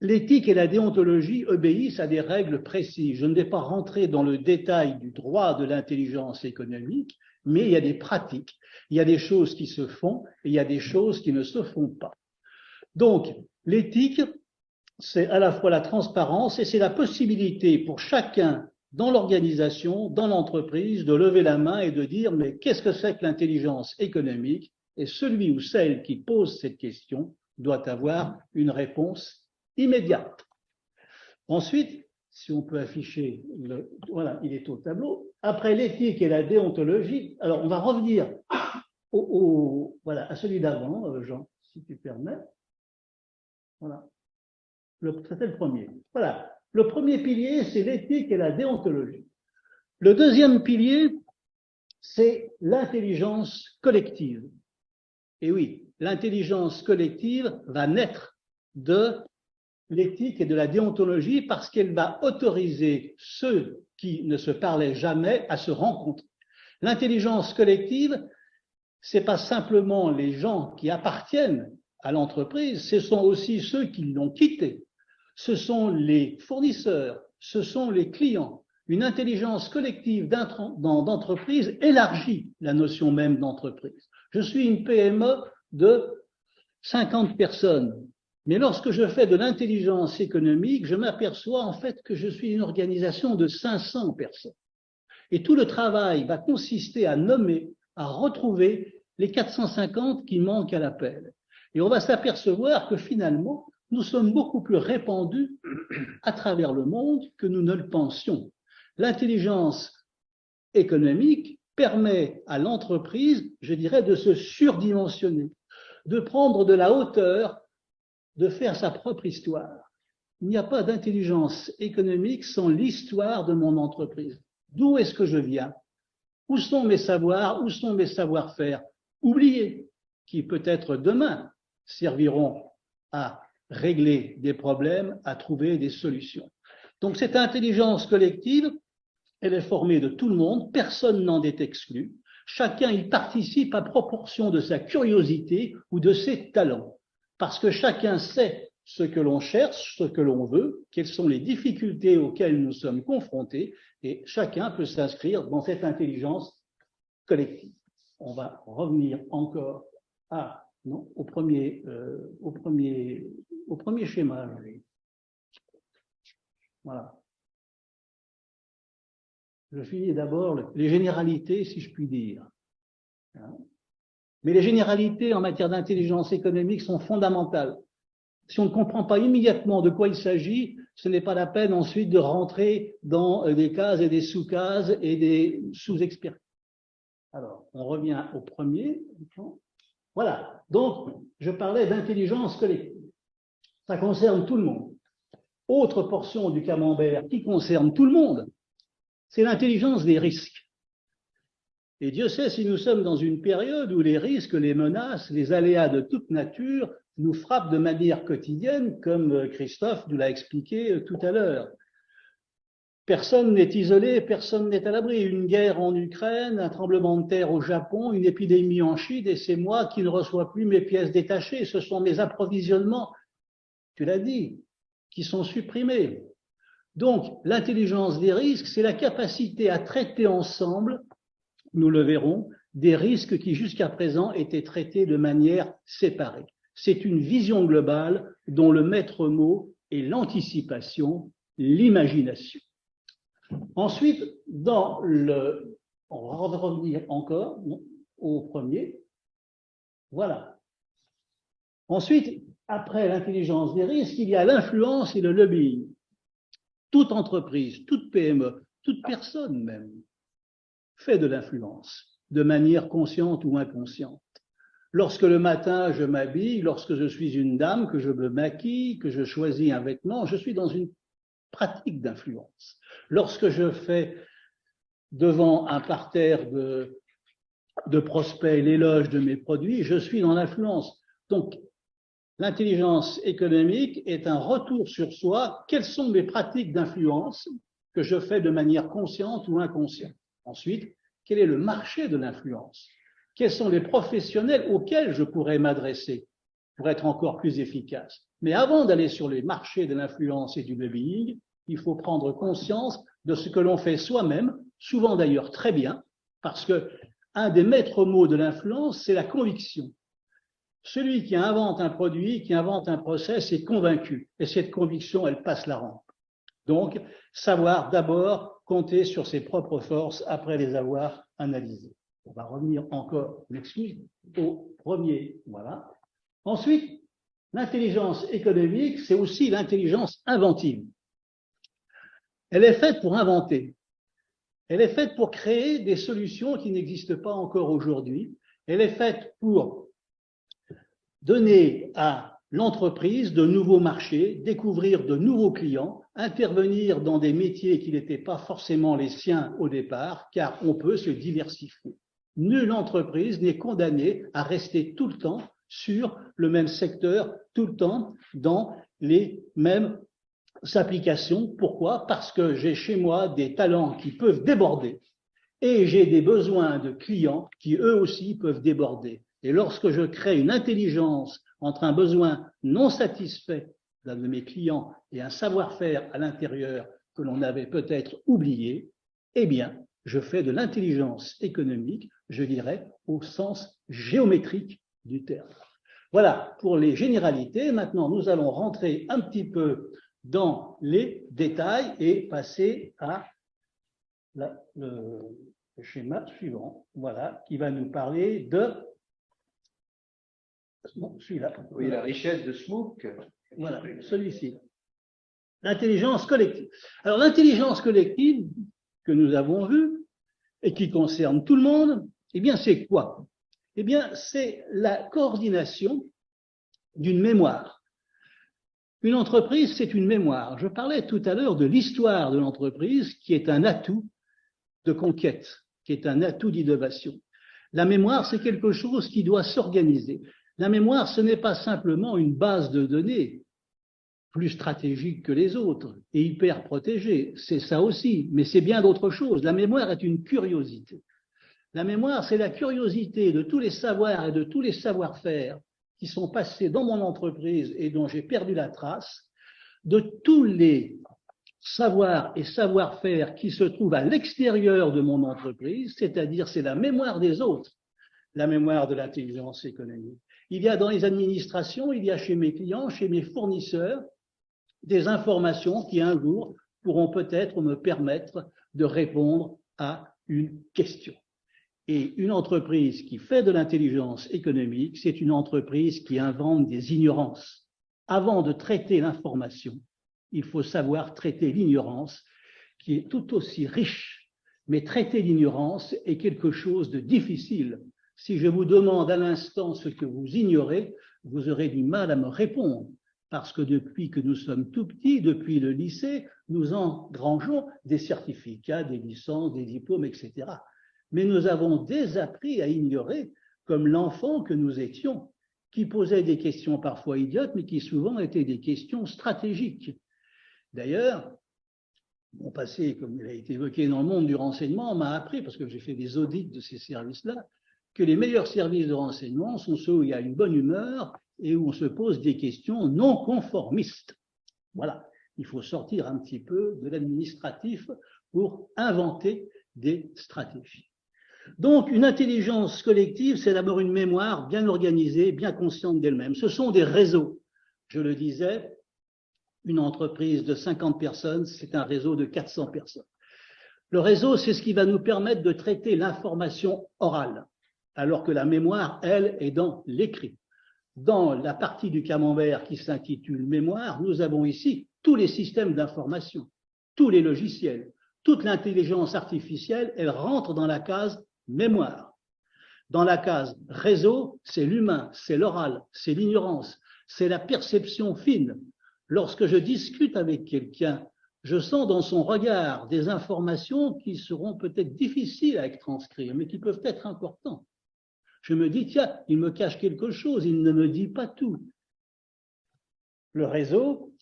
L'éthique et la déontologie obéissent à des règles précises. Je ne vais pas rentrer dans le détail du droit de l'intelligence économique, mais il y a des pratiques, il y a des choses qui se font et il y a des choses qui ne se font pas. Donc, l'éthique, c'est à la fois la transparence et c'est la possibilité pour chacun dans l'organisation, dans l'entreprise, de lever la main et de dire mais qu'est-ce que c'est que l'intelligence économique? Et celui ou celle qui pose cette question doit avoir une réponse immédiate. Ensuite, si on peut afficher, voilà, il est au tableau. Après l'éthique et la déontologie, alors on va revenir voilà, à celui d'avant, Jean, si tu permets. Voilà. C'était le premier. Voilà. Le premier pilier, c'est l'éthique et la déontologie. Le deuxième pilier, c'est l'intelligence collective. Et oui, l'intelligence collective va naître de l'éthique et de la déontologie parce qu'elle va autoriser ceux qui ne se parlaient jamais à se rencontrer. L'intelligence collective, ce n'est pas simplement les gens qui appartiennent à l'entreprise, ce sont aussi ceux qui l'ont quittée. Ce sont les fournisseurs, ce sont les clients. Une intelligence collective d'entreprise élargit la notion même d'entreprise. Je suis une PME de 50 personnes, mais lorsque je fais de l'intelligence économique, je m'aperçois en fait que je suis une organisation de 500 personnes. Et tout le travail va consister à nommer, à retrouver les 450 qui manquent à l'appel. Et on va s'apercevoir que finalement, nous sommes beaucoup plus répandus à travers le monde que nous ne le pensions. L'intelligence économique permet à l'entreprise, je dirais, de se surdimensionner, de prendre de la hauteur, de faire sa propre histoire. Il n'y a pas d'intelligence économique sans l'histoire de mon entreprise. D'où est-ce que je viens? Où sont mes savoirs? Où sont mes savoir-faire? Oubliés, qui peut-être demain serviront à régler des problèmes, à trouver des solutions. Donc cette intelligence collective, elle est formée de tout le monde, personne n'en est exclu, chacun y participe à proportion de sa curiosité ou de ses talents, parce que chacun sait ce que l'on cherche, ce que l'on veut, quelles sont les difficultés auxquelles nous sommes confrontés, et chacun peut s'inscrire dans cette intelligence collective. On va revenir encore au premier schéma. Voilà. Je finis d'abord les généralités, si je puis dire. Mais les généralités en matière d'intelligence économique sont fondamentales. Si on ne comprend pas immédiatement de quoi il s'agit, ce n'est pas la peine ensuite de rentrer dans des cases et des sous-cases et des sous-expertises. Alors, on revient au premier. Voilà, donc je parlais d'intelligence collective. Ça concerne tout le monde. Autre portion du camembert qui concerne tout le monde, c'est l'intelligence des risques. Et Dieu sait si nous sommes dans une période où les risques, les menaces, les aléas de toute nature nous frappent de manière quotidienne, comme Christophe nous l'a expliqué tout à l'heure. Personne n'est isolé, personne n'est à l'abri. Une guerre en Ukraine, un tremblement de terre au Japon, une épidémie en Chine, et c'est moi qui ne reçois plus mes pièces détachées. Ce sont mes approvisionnements, tu l'as dit, qui sont supprimés. Donc, l'intelligence des risques, c'est la capacité à traiter ensemble, nous le verrons, des risques qui jusqu'à présent étaient traités de manière séparée. C'est une vision globale dont le maître mot est l'anticipation, l'imagination. Ensuite, on va revenir encore au premier. Voilà. Ensuite, après l'intelligence des risques, il y a l'influence et le lobbying. Toute entreprise, toute PME, toute personne même fait de l'influence, de manière consciente ou inconsciente. Lorsque le matin je m'habille, lorsque je suis une dame, que je me maquille, que je choisis un vêtement, je suis dans une pratique d'influence. Lorsque je fais devant un parterre de prospects l'éloge de mes produits, je suis dans l'influence. Donc, l'intelligence économique est un retour sur soi. Quelles sont mes pratiques d'influence que je fais de manière consciente ou inconsciente? Ensuite, quel est le marché de l'influence? Quels sont les professionnels auxquels je pourrais m'adresser pour être encore plus efficace? Mais avant d'aller sur les marchés de l'influence et du lobbying, il faut prendre conscience de ce que l'on fait soi-même, souvent d'ailleurs très bien, parce que un des maîtres mots de l'influence, c'est la conviction. Celui qui invente un produit, qui invente un process est convaincu. Et cette conviction, elle passe la rampe. Donc, savoir d'abord compter sur ses propres forces après les avoir analysées. On va revenir encore, m'excuse, au premier. Voilà. Ensuite, l'intelligence économique, c'est aussi l'intelligence inventive. Elle est faite pour inventer. Elle est faite pour créer des solutions qui n'existent pas encore aujourd'hui. Elle est faite pour donner à l'entreprise de nouveaux marchés, découvrir de nouveaux clients, intervenir dans des métiers qui n'étaient pas forcément les siens au départ, car on peut se diversifier. Nulle entreprise n'est condamnée à rester tout le temps sur le même secteur, tout le temps dans les mêmes applications. Pourquoi? Parce que j'ai chez moi des talents qui peuvent déborder et j'ai des besoins de clients qui eux aussi peuvent déborder. Et lorsque je crée une intelligence entre un besoin non satisfait d'un de mes clients et un savoir-faire à l'intérieur que l'on avait peut-être oublié, eh bien, je fais de l'intelligence économique, je dirais, au sens géométrique du terme. Voilà pour les généralités. Maintenant, nous allons rentrer un petit peu dans les détails et passer à le schéma suivant, voilà, qui va nous parler de... Bon, celui-là. Oui, la richesse de Smook. Voilà, celui-ci. L'intelligence collective. Alors, l'intelligence collective que nous avons vue et qui concerne tout le monde, eh bien, c'est quoi? Eh bien, c'est la coordination d'une mémoire. Une entreprise, c'est une mémoire. Je parlais tout à l'heure de l'histoire de l'entreprise qui est un atout de conquête, qui est un atout d'innovation. La mémoire, c'est quelque chose qui doit s'organiser. La mémoire, ce n'est pas simplement une base de données plus stratégique que les autres et hyper protégée. C'est ça aussi, mais c'est bien d'autres choses. La mémoire est une curiosité. La mémoire, c'est la curiosité de tous les savoirs et de tous les savoir-faire qui sont passés dans mon entreprise et dont j'ai perdu la trace, de tous les savoirs et savoir-faire qui se trouvent à l'extérieur de mon entreprise, c'est-à-dire c'est la mémoire des autres, la mémoire de l'intelligence économique. Il y a dans les administrations, il y a chez mes clients, chez mes fournisseurs, des informations qui un jour pourront peut-être me permettre de répondre à une question. Et une entreprise qui fait de l'intelligence économique, c'est une entreprise qui invente des ignorances. Avant de traiter l'information, il faut savoir traiter l'ignorance, qui est tout aussi riche. Mais traiter l'ignorance est quelque chose de difficile. Si je vous demande à l'instant ce que vous ignorez, vous aurez du mal à me répondre. Parce que depuis que nous sommes tout petits, depuis le lycée, nous engrangeons des certificats, des licences, des diplômes, etc. Mais nous avons désappris à ignorer, comme l'enfant que nous étions, qui posait des questions parfois idiotes, mais qui souvent étaient des questions stratégiques. D'ailleurs, mon passé, comme il a été évoqué dans le monde du renseignement, m'a appris, parce que j'ai fait des audits de ces services-là, que les meilleurs services de renseignement sont ceux où il y a une bonne humeur et où on se pose des questions non conformistes. Voilà, il faut sortir un petit peu de l'administratif pour inventer des stratégies. Donc, une intelligence collective, c'est d'abord une mémoire bien organisée, bien consciente d'elle-même. Ce sont des réseaux. Je le disais, une entreprise de 50 personnes, c'est un réseau de 400 personnes. Le réseau, c'est ce qui va nous permettre de traiter l'information orale, alors que la mémoire, elle, est dans l'écrit. Dans la partie du camembert qui s'intitule mémoire, nous avons ici tous les systèmes d'information, tous les logiciels, toute l'intelligence artificielle, elle rentre dans la case mémoire. Dans la case réseau, c'est l'humain, c'est l'oral, c'est l'ignorance, c'est la perception fine. Lorsque je discute avec quelqu'un, je sens dans son regard des informations qui seront peut-être difficiles à transcrire, mais qui peuvent être importantes. Je me dis, tiens, il me cache quelque chose, il ne me dit pas tout. Le réseau,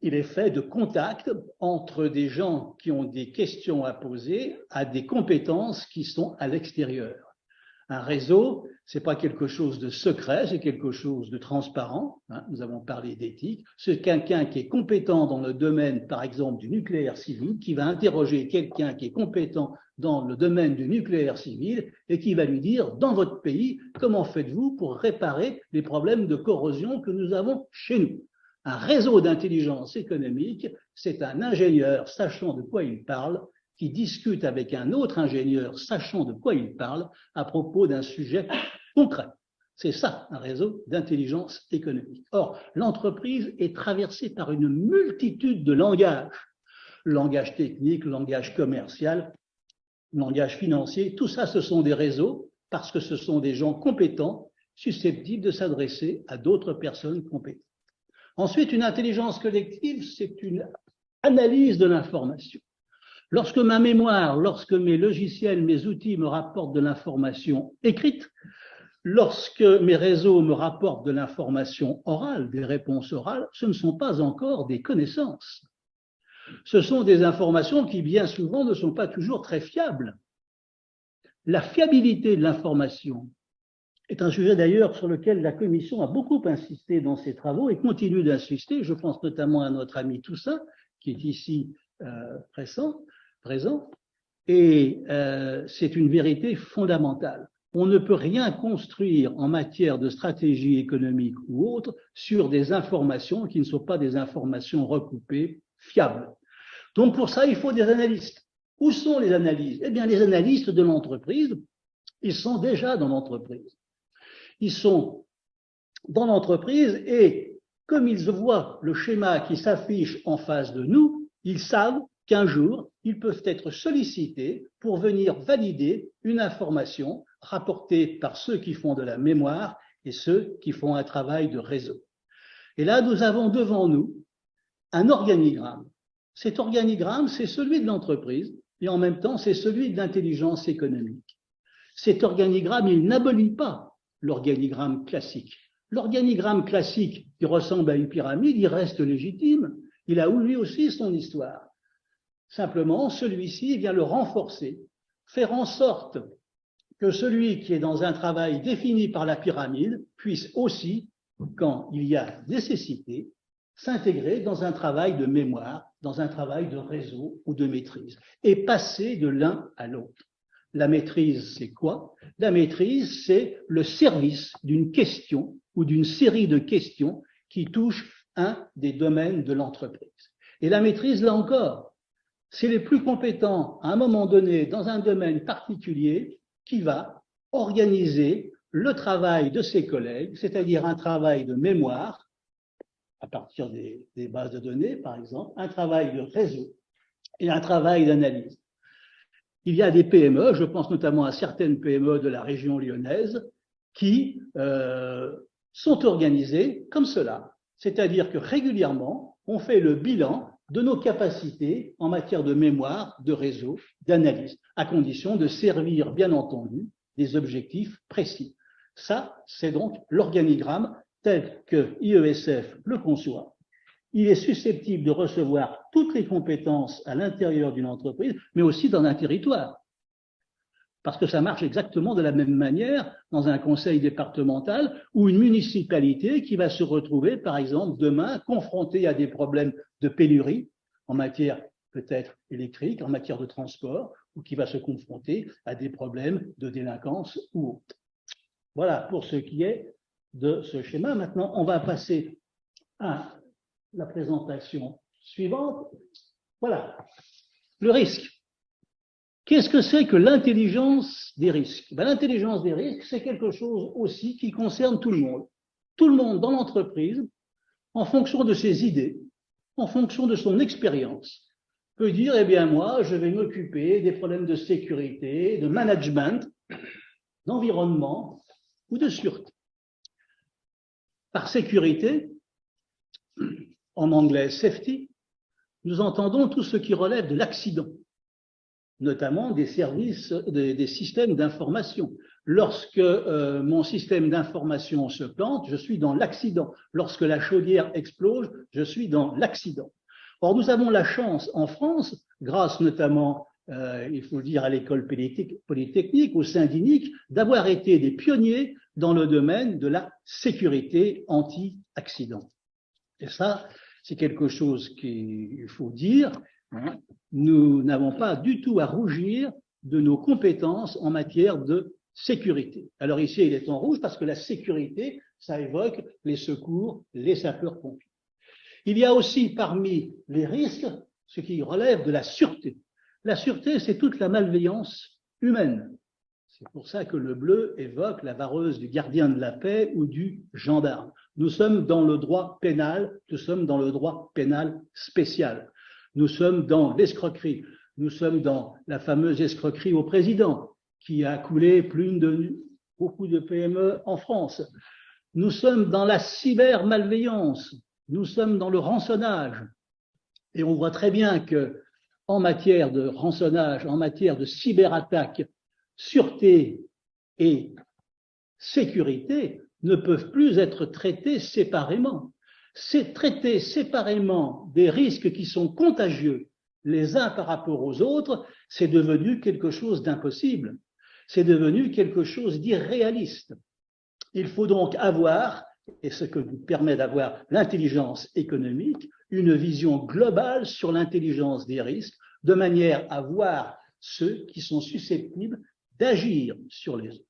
il est fait de contacts entre des gens qui ont des questions à poser à des compétences qui sont à l'extérieur. Un réseau, ce n'est pas quelque chose de secret, c'est quelque chose de transparent. Nous avons parlé d'éthique. C'est quelqu'un qui est compétent dans le domaine, par exemple, du nucléaire civil, qui va interroger quelqu'un qui est compétent dans le domaine du nucléaire civil et qui va lui dire, dans votre pays, comment faites-vous pour réparer les problèmes de corrosion que nous avons chez nous? Un réseau d'intelligence économique, c'est un ingénieur sachant de quoi il parle qui discute avec un autre ingénieur sachant de quoi il parle à propos d'un sujet concret. C'est ça, un réseau d'intelligence économique. Or, l'entreprise est traversée par une multitude de langages. Langage technique, langage commercial, langage financier, tout ça, ce sont des réseaux parce que ce sont des gens compétents susceptibles de s'adresser à d'autres personnes compétentes. Ensuite, une intelligence collective, c'est une analyse de l'information. Lorsque ma mémoire, lorsque mes logiciels, mes outils me rapportent de l'information écrite, lorsque mes réseaux me rapportent de l'information orale, des réponses orales, ce ne sont pas encore des connaissances. Ce sont des informations qui, bien souvent, ne sont pas toujours très fiables. La fiabilité de l'information est un sujet d'ailleurs sur lequel la Commission a beaucoup insisté dans ses travaux et continue d'insister. Je pense notamment à notre ami Toussaint, qui est ici présent. Et c'est une vérité fondamentale. On ne peut rien construire en matière de stratégie économique ou autre sur des informations qui ne sont pas des informations recoupées, fiables. Donc pour ça, il faut des analystes. Où sont les analystes? Eh bien, les analystes de l'entreprise, ils sont déjà dans l'entreprise. Ils sont dans l'entreprise et comme ils voient le schéma qui s'affiche en face de nous, ils savent qu'un jour, ils peuvent être sollicités pour venir valider une information rapportée par ceux qui font de la mémoire et ceux qui font un travail de réseau. Et là, nous avons devant nous un organigramme. Cet organigramme, c'est celui de l'entreprise et en même temps, c'est celui de l'intelligence économique. Cet organigramme, il n'abolit pas l'organigramme classique. L'organigramme classique qui ressemble à une pyramide, il reste légitime. Il a lui aussi son histoire. Simplement, celui-ci vient le renforcer, faire en sorte que celui qui est dans un travail défini par la pyramide puisse aussi, quand il y a nécessité, s'intégrer dans un travail de mémoire, dans un travail de réseau ou de maîtrise, et passer de l'un à l'autre. La maîtrise, c'est quoi? La maîtrise, c'est le service d'une question ou d'une série de questions qui touchent un des domaines de l'entreprise. Et la maîtrise, là encore, c'est les plus compétents à un moment donné dans un domaine particulier qui va organiser le travail de ses collègues, c'est-à-dire un travail de mémoire à partir des bases de données, par exemple, un travail de réseau et un travail d'analyse. Il y a des PME, je pense notamment à certaines PME de la région lyonnaise, qui sont organisées comme cela, c'est-à-dire que régulièrement, on fait le bilan de nos capacités en matière de mémoire, de réseau, d'analyse, à condition de servir, bien entendu, des objectifs précis. Ça, c'est donc l'organigramme tel que IESF le conçoit. Il est susceptible de recevoir toutes les compétences à l'intérieur d'une entreprise, mais aussi dans un territoire. Parce que ça marche exactement de la même manière dans un conseil départemental ou une municipalité qui va se retrouver, par exemple, demain, confrontée à des problèmes de pénurie en matière peut-être électrique, en matière de transport, ou qui va se confronter à des problèmes de délinquance ou autre. Voilà pour ce qui est de ce schéma. Maintenant, on va passer à la présentation suivante. Voilà, le risque. Qu'est-ce que c'est que l'intelligence des risques? L'intelligence des risques, c'est quelque chose aussi qui concerne tout le monde. Tout le monde dans l'entreprise, en fonction de ses idées, en fonction de son expérience, peut dire, eh bien moi, je vais m'occuper des problèmes de sécurité, de management, d'environnement ou de sûreté. Par sécurité, en anglais safety, nous entendons tout ce qui relève de l'accident, notamment des services, des systèmes d'information. Lorsque mon système d'information se plante, je suis dans l'accident. Lorsque la chaudière explose, je suis dans l'accident. Or, nous avons la chance en France, grâce notamment, il faut le dire, à l'école polytechnique, au Saint-Dinique, d'avoir été des pionniers dans le domaine de la sécurité anti-accident. Et ça, c'est quelque chose qu'il faut dire. Hein. Nous n'avons pas du tout à rougir de nos compétences en matière de sécurité. Alors ici, il est en rouge parce que la sécurité, ça évoque les secours, les sapeurs-pompiers. Il y a aussi parmi les risques ce qui relève de la sûreté. La sûreté, c'est toute la malveillance humaine. C'est pour ça que le bleu évoque la vareuse du gardien de la paix ou du gendarme. Nous sommes dans le droit pénal, nous sommes dans le droit pénal spécial. Nous sommes dans l'escroquerie. Nous sommes dans la fameuse escroquerie au président qui a coulé beaucoup de PME en France. Nous sommes dans la cyber-malveillance. Nous sommes dans le rançonnage. Et on voit très bien que en matière de rançonnage, en matière de cyberattaque, sûreté et sécurité ne peuvent plus être traités séparément. C'est traiter séparément des risques qui sont contagieux les uns par rapport aux autres, c'est devenu quelque chose d'impossible. C'est devenu quelque chose d'irréaliste. Il faut donc avoir, et ce que nous permet d'avoir l'intelligence économique, une vision globale sur l'intelligence des risques, de manière à voir ceux qui sont susceptibles d'agir sur les autres.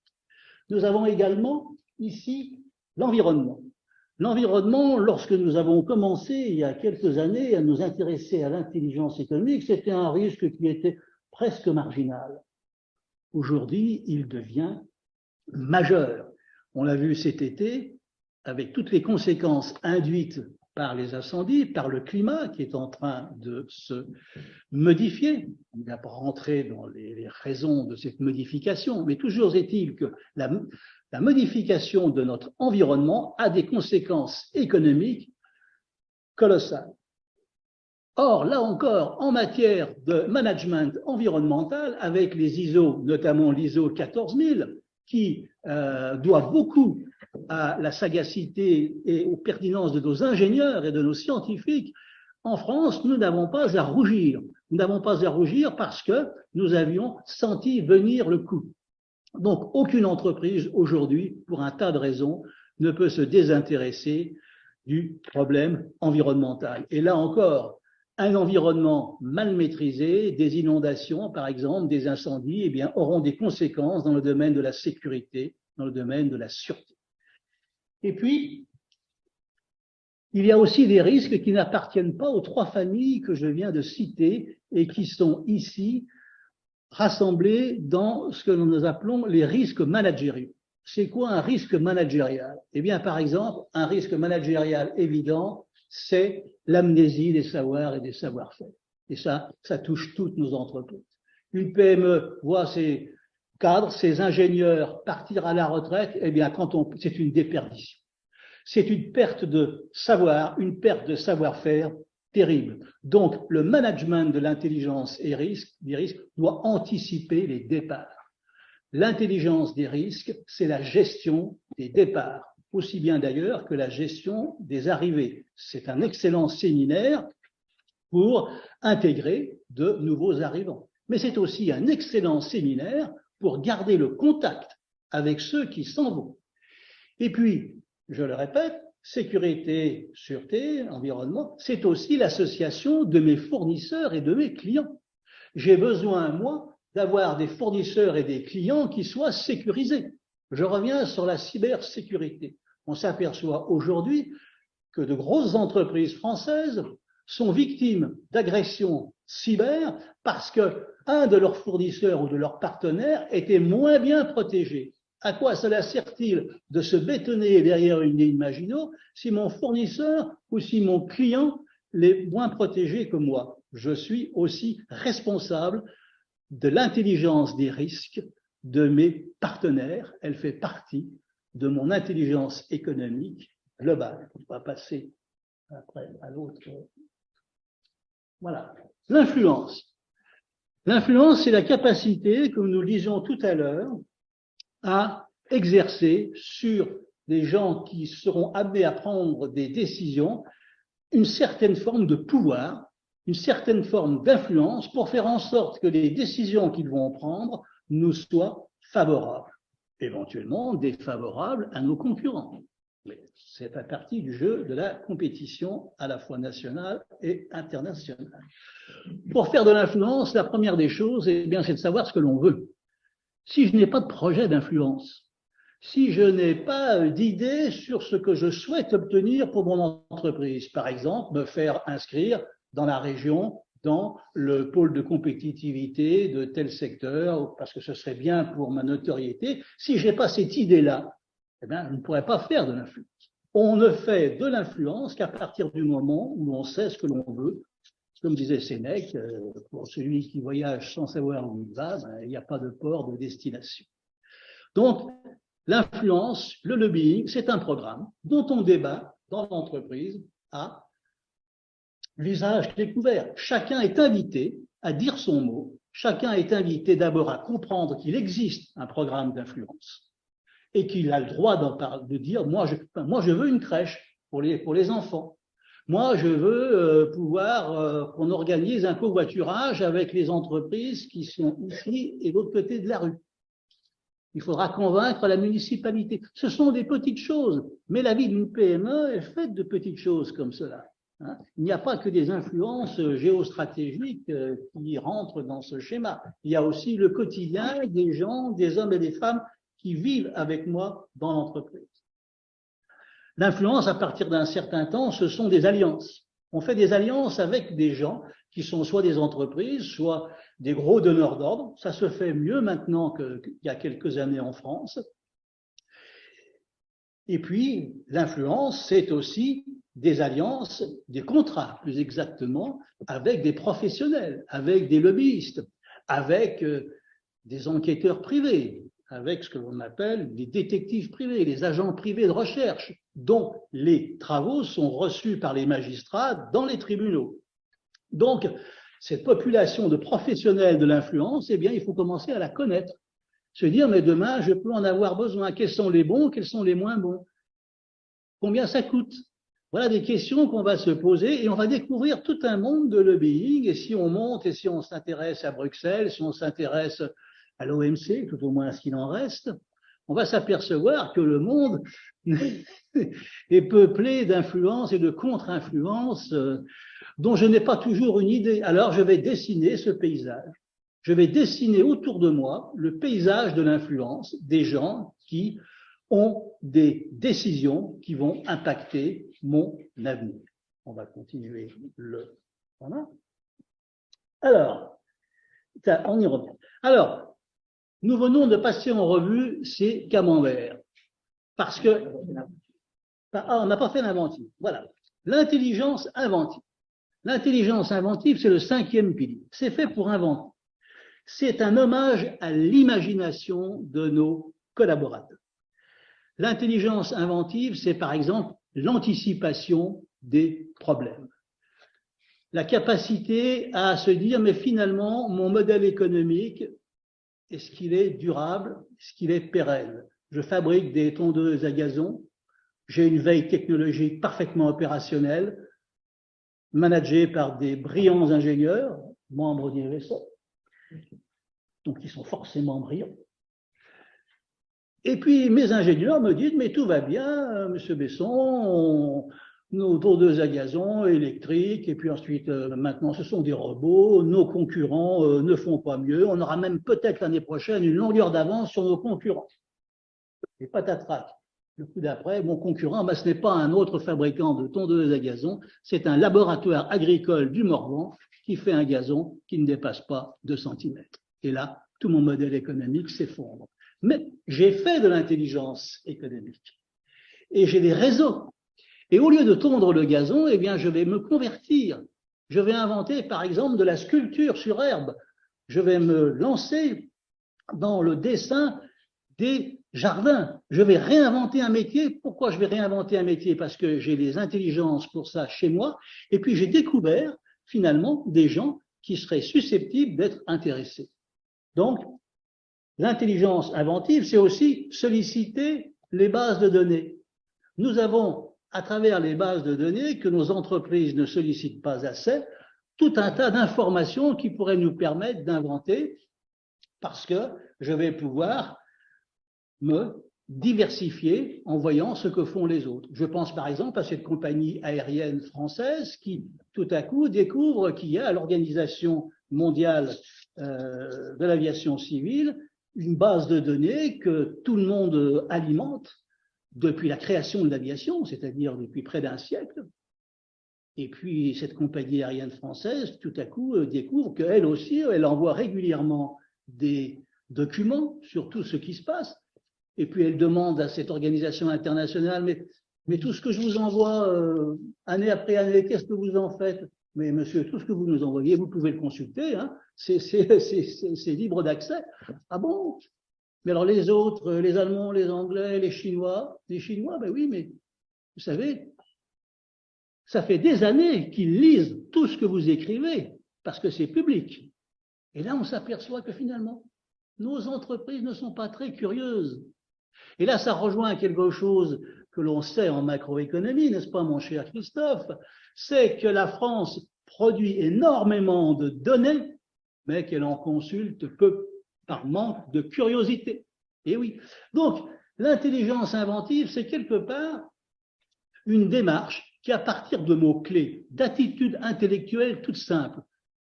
Nous avons également ici l'environnement. L'environnement, lorsque nous avons commencé il y a quelques années à nous intéresser à l'intelligence économique, c'était un risque qui était presque marginal. Aujourd'hui, il devient majeur. On l'a vu cet été avec toutes les conséquences induites par les incendies, par le climat qui est en train de se modifier. On ne va pas rentrer dans les raisons de cette modification, mais toujours est-il que la modification de notre environnement a des conséquences économiques colossales. Or, là encore, en matière de management environnemental, avec les ISO, notamment l'ISO 14000, qui doit beaucoup à la sagacité et aux pertinences de nos ingénieurs et de nos scientifiques, en France, nous n'avons pas à rougir. Nous n'avons pas à rougir parce que nous avions senti venir le coup. Donc, aucune entreprise aujourd'hui, pour un tas de raisons, ne peut se désintéresser du problème environnemental. Et là encore, un environnement mal maîtrisé, des inondations, par exemple, des incendies, eh bien, auront des conséquences dans le domaine de la sécurité, dans le domaine de la sûreté. Et puis, il y a aussi des risques qui n'appartiennent pas aux trois familles que je viens de citer et qui sont ici rassemblés dans ce que nous appelons les risques managériaux. C'est quoi un risque managérial? Eh bien, par exemple, un risque managérial évident, c'est l'amnésie des savoirs et des savoir-faire. Et ça touche toutes nos entreprises. Une PME voit ses cadres, ses ingénieurs partir à la retraite, eh bien, c'est une déperdition. C'est une perte de savoir, une perte de savoir-faire terrible. Donc, le management de l'intelligence et des risques doit anticiper les départs. L'intelligence des risques, c'est la gestion des départs, aussi bien d'ailleurs que la gestion des arrivées. C'est un excellent séminaire pour intégrer de nouveaux arrivants. Mais c'est aussi un excellent séminaire pour garder le contact avec ceux qui s'en vont. Et puis, je le répète, sécurité, sûreté, environnement, c'est aussi l'association de mes fournisseurs et de mes clients. J'ai besoin, moi, d'avoir des fournisseurs et des clients qui soient sécurisés. Je reviens sur la cybersécurité. On s'aperçoit aujourd'hui que de grosses entreprises françaises sont victimes d'agressions cyber parce qu'un de leurs fournisseurs ou de leurs partenaires était moins bien protégé. À quoi cela sert-il de se bétonner derrière une ligne Maginot si mon fournisseur ou si mon client est moins protégé que moi? Je suis aussi responsable de l'intelligence des risques de mes partenaires. Elle fait partie de mon intelligence économique globale. On va passer après à l'autre. Voilà. L'influence. L'influence, c'est la capacité, comme nous le disions tout à l'heure, à exercer sur des gens qui seront amenés à prendre des décisions une certaine forme de pouvoir, une certaine forme d'influence pour faire en sorte que les décisions qu'ils vont prendre nous soient favorables, éventuellement défavorables à nos concurrents. Mais c'est à partie du jeu de la compétition à la fois nationale et internationale. Pour faire de l'influence, la première des choses, eh bien, c'est de savoir ce que l'on veut. Si je n'ai pas de projet d'influence, si je n'ai pas d'idée sur ce que je souhaite obtenir pour mon entreprise, par exemple, me faire inscrire dans la région dans le pôle de compétitivité de tel secteur, parce que ce serait bien pour ma notoriété. Si je n'ai pas cette idée-là, eh bien, je ne pourrais pas faire de l'influence. On ne fait de l'influence qu'à partir du moment où on sait ce que l'on veut. Comme disait Sénèque, pour celui qui voyage sans savoir où il va, ben, il n'y a pas de port de destination. Donc, l'influence, le lobbying, c'est un programme dont on débat dans l'entreprise à l'usage découvert. Chacun est invité à dire son mot. Chacun est invité d'abord à comprendre qu'il existe un programme d'influence et qu'il a le droit d'en parler, de dire moi je veux une crèche pour les enfants. Moi, je veux pouvoir qu'on organise un covoiturage avec les entreprises qui sont ici et de l'autre côté de la rue. Il faudra convaincre la municipalité. Ce sont des petites choses, mais la vie d'une PME est faite de petites choses comme cela. Hein. Il n'y a pas que des influences géostratégiques qui rentrent dans ce schéma. Il y a aussi le quotidien des gens, des hommes et des femmes qui vivent avec moi dans l'entreprise. L'influence, à partir d'un certain temps, ce sont des alliances. On fait des alliances avec des gens qui sont soit des entreprises, soit des gros donneurs d'ordre. Ça se fait mieux maintenant qu'il y a quelques années en France. Et puis, l'influence, c'est aussi des alliances, des contrats, plus exactement, avec des professionnels, avec des lobbyistes, avec des enquêteurs privés, avec ce que l'on appelle des détectives privés, les agents privés de recherche, dont les travaux sont reçus par les magistrats dans les tribunaux. Donc, cette population de professionnels de l'influence, eh bien, il faut commencer à la connaître. Se dire, mais demain, je peux en avoir besoin. Quels sont les bons, quels sont les moins bons? Combien ça coûte? Voilà des questions qu'on va se poser et on va découvrir tout un monde de lobbying. Et si on monte et si on s'intéresse à Bruxelles, si on s'intéresse à l'OMC, tout au moins à ce qu'il en reste, on va s'apercevoir que le monde est peuplé d'influences et de contre-influences dont je n'ai pas toujours une idée. Alors, je vais dessiner ce paysage. Je vais dessiner autour de moi le paysage de l'influence des gens qui ont des décisions qui vont impacter mon avenir. On va continuer le... Voilà. Alors, on y revient. Alors, nous venons de passer en revue ces camemberts. Parce que... Ah, on n'a pas fait l'inventive. Voilà. L'intelligence inventive. L'intelligence inventive, c'est le 5e pilier. C'est fait pour inventer. C'est un hommage à l'imagination de nos collaborateurs. L'intelligence inventive, c'est par exemple l'anticipation des problèmes. La capacité à se dire, mais finalement, mon modèle économique, est-ce qu'il est durable? Est-ce qu'il est pérenne? Je fabrique des tondeuses à gazon, j'ai une veille technologique parfaitement opérationnelle, managée par des brillants ingénieurs, membres d'IRSA, donc ils sont forcément brillants. Et puis mes ingénieurs me disent, mais tout va bien, monsieur Besson, nos tondeuses à gazon électriques, et puis ensuite, maintenant, ce sont des robots, nos concurrents ne font pas mieux, on aura même peut-être l'année prochaine une longueur d'avance sur nos concurrents. Et patatras, le coup d'après, mon concurrent, ben, ce n'est pas un autre fabricant de tondeuses à gazon, c'est un laboratoire agricole du Morvan qui fait un gazon qui ne dépasse pas 2 cm. Et là, tout mon modèle économique s'effondre. Mais j'ai fait de l'intelligence économique et j'ai des réseaux. Et au lieu de tondre le gazon, eh bien, je vais me convertir. Je vais inventer, par exemple, de la sculpture sur herbe. Je vais me lancer dans le dessin des jardins. Je vais réinventer un métier. Pourquoi je vais réinventer un métier? Parce que j'ai les intelligences pour ça chez moi. Et puis, j'ai découvert, finalement, des gens qui seraient susceptibles d'être intéressés. Donc, l'intelligence inventive, c'est aussi solliciter les bases de données. Nous avons, à travers les bases de données que nos entreprises ne sollicitent pas assez, tout un tas d'informations qui pourraient nous permettre d'inventer parce que je vais pouvoir me diversifier en voyant ce que font les autres. Je pense par exemple à cette compagnie aérienne française qui, tout à coup, découvre qu'il y a à l'Organisation mondiale de l'aviation civile une base de données que tout le monde alimente depuis la création de l'aviation, c'est-à-dire depuis près d'un siècle, Et puis, cette compagnie aérienne française, tout à coup, découvre qu'elle aussi, elle envoie régulièrement des documents sur tout ce qui se passe. Et puis, elle demande à cette organisation internationale, mais tout ce que je vous envoie année après année, qu'est-ce que vous en faites? Mais monsieur, tout ce que vous nous envoyez, vous pouvez le consulter, hein, c'est libre d'accès. Ah bon? Mais alors les autres, les Allemands, les Anglais, les Chinois, ben oui, mais vous savez, ça fait des années qu'ils lisent tout ce que vous écrivez, parce que c'est public. Et là, on s'aperçoit que finalement, nos entreprises ne sont pas très curieuses. Et là, ça rejoint quelque chose que l'on sait en macroéconomie, n'est-ce pas, mon cher Christophe? C'est que la France produit énormément de données, mais qu'elle en consulte peu par manque de curiosité. Et oui. Donc, l'intelligence inventive, c'est quelque part une démarche qui, à partir de mots-clés, d'attitudes intellectuelles toutes simples,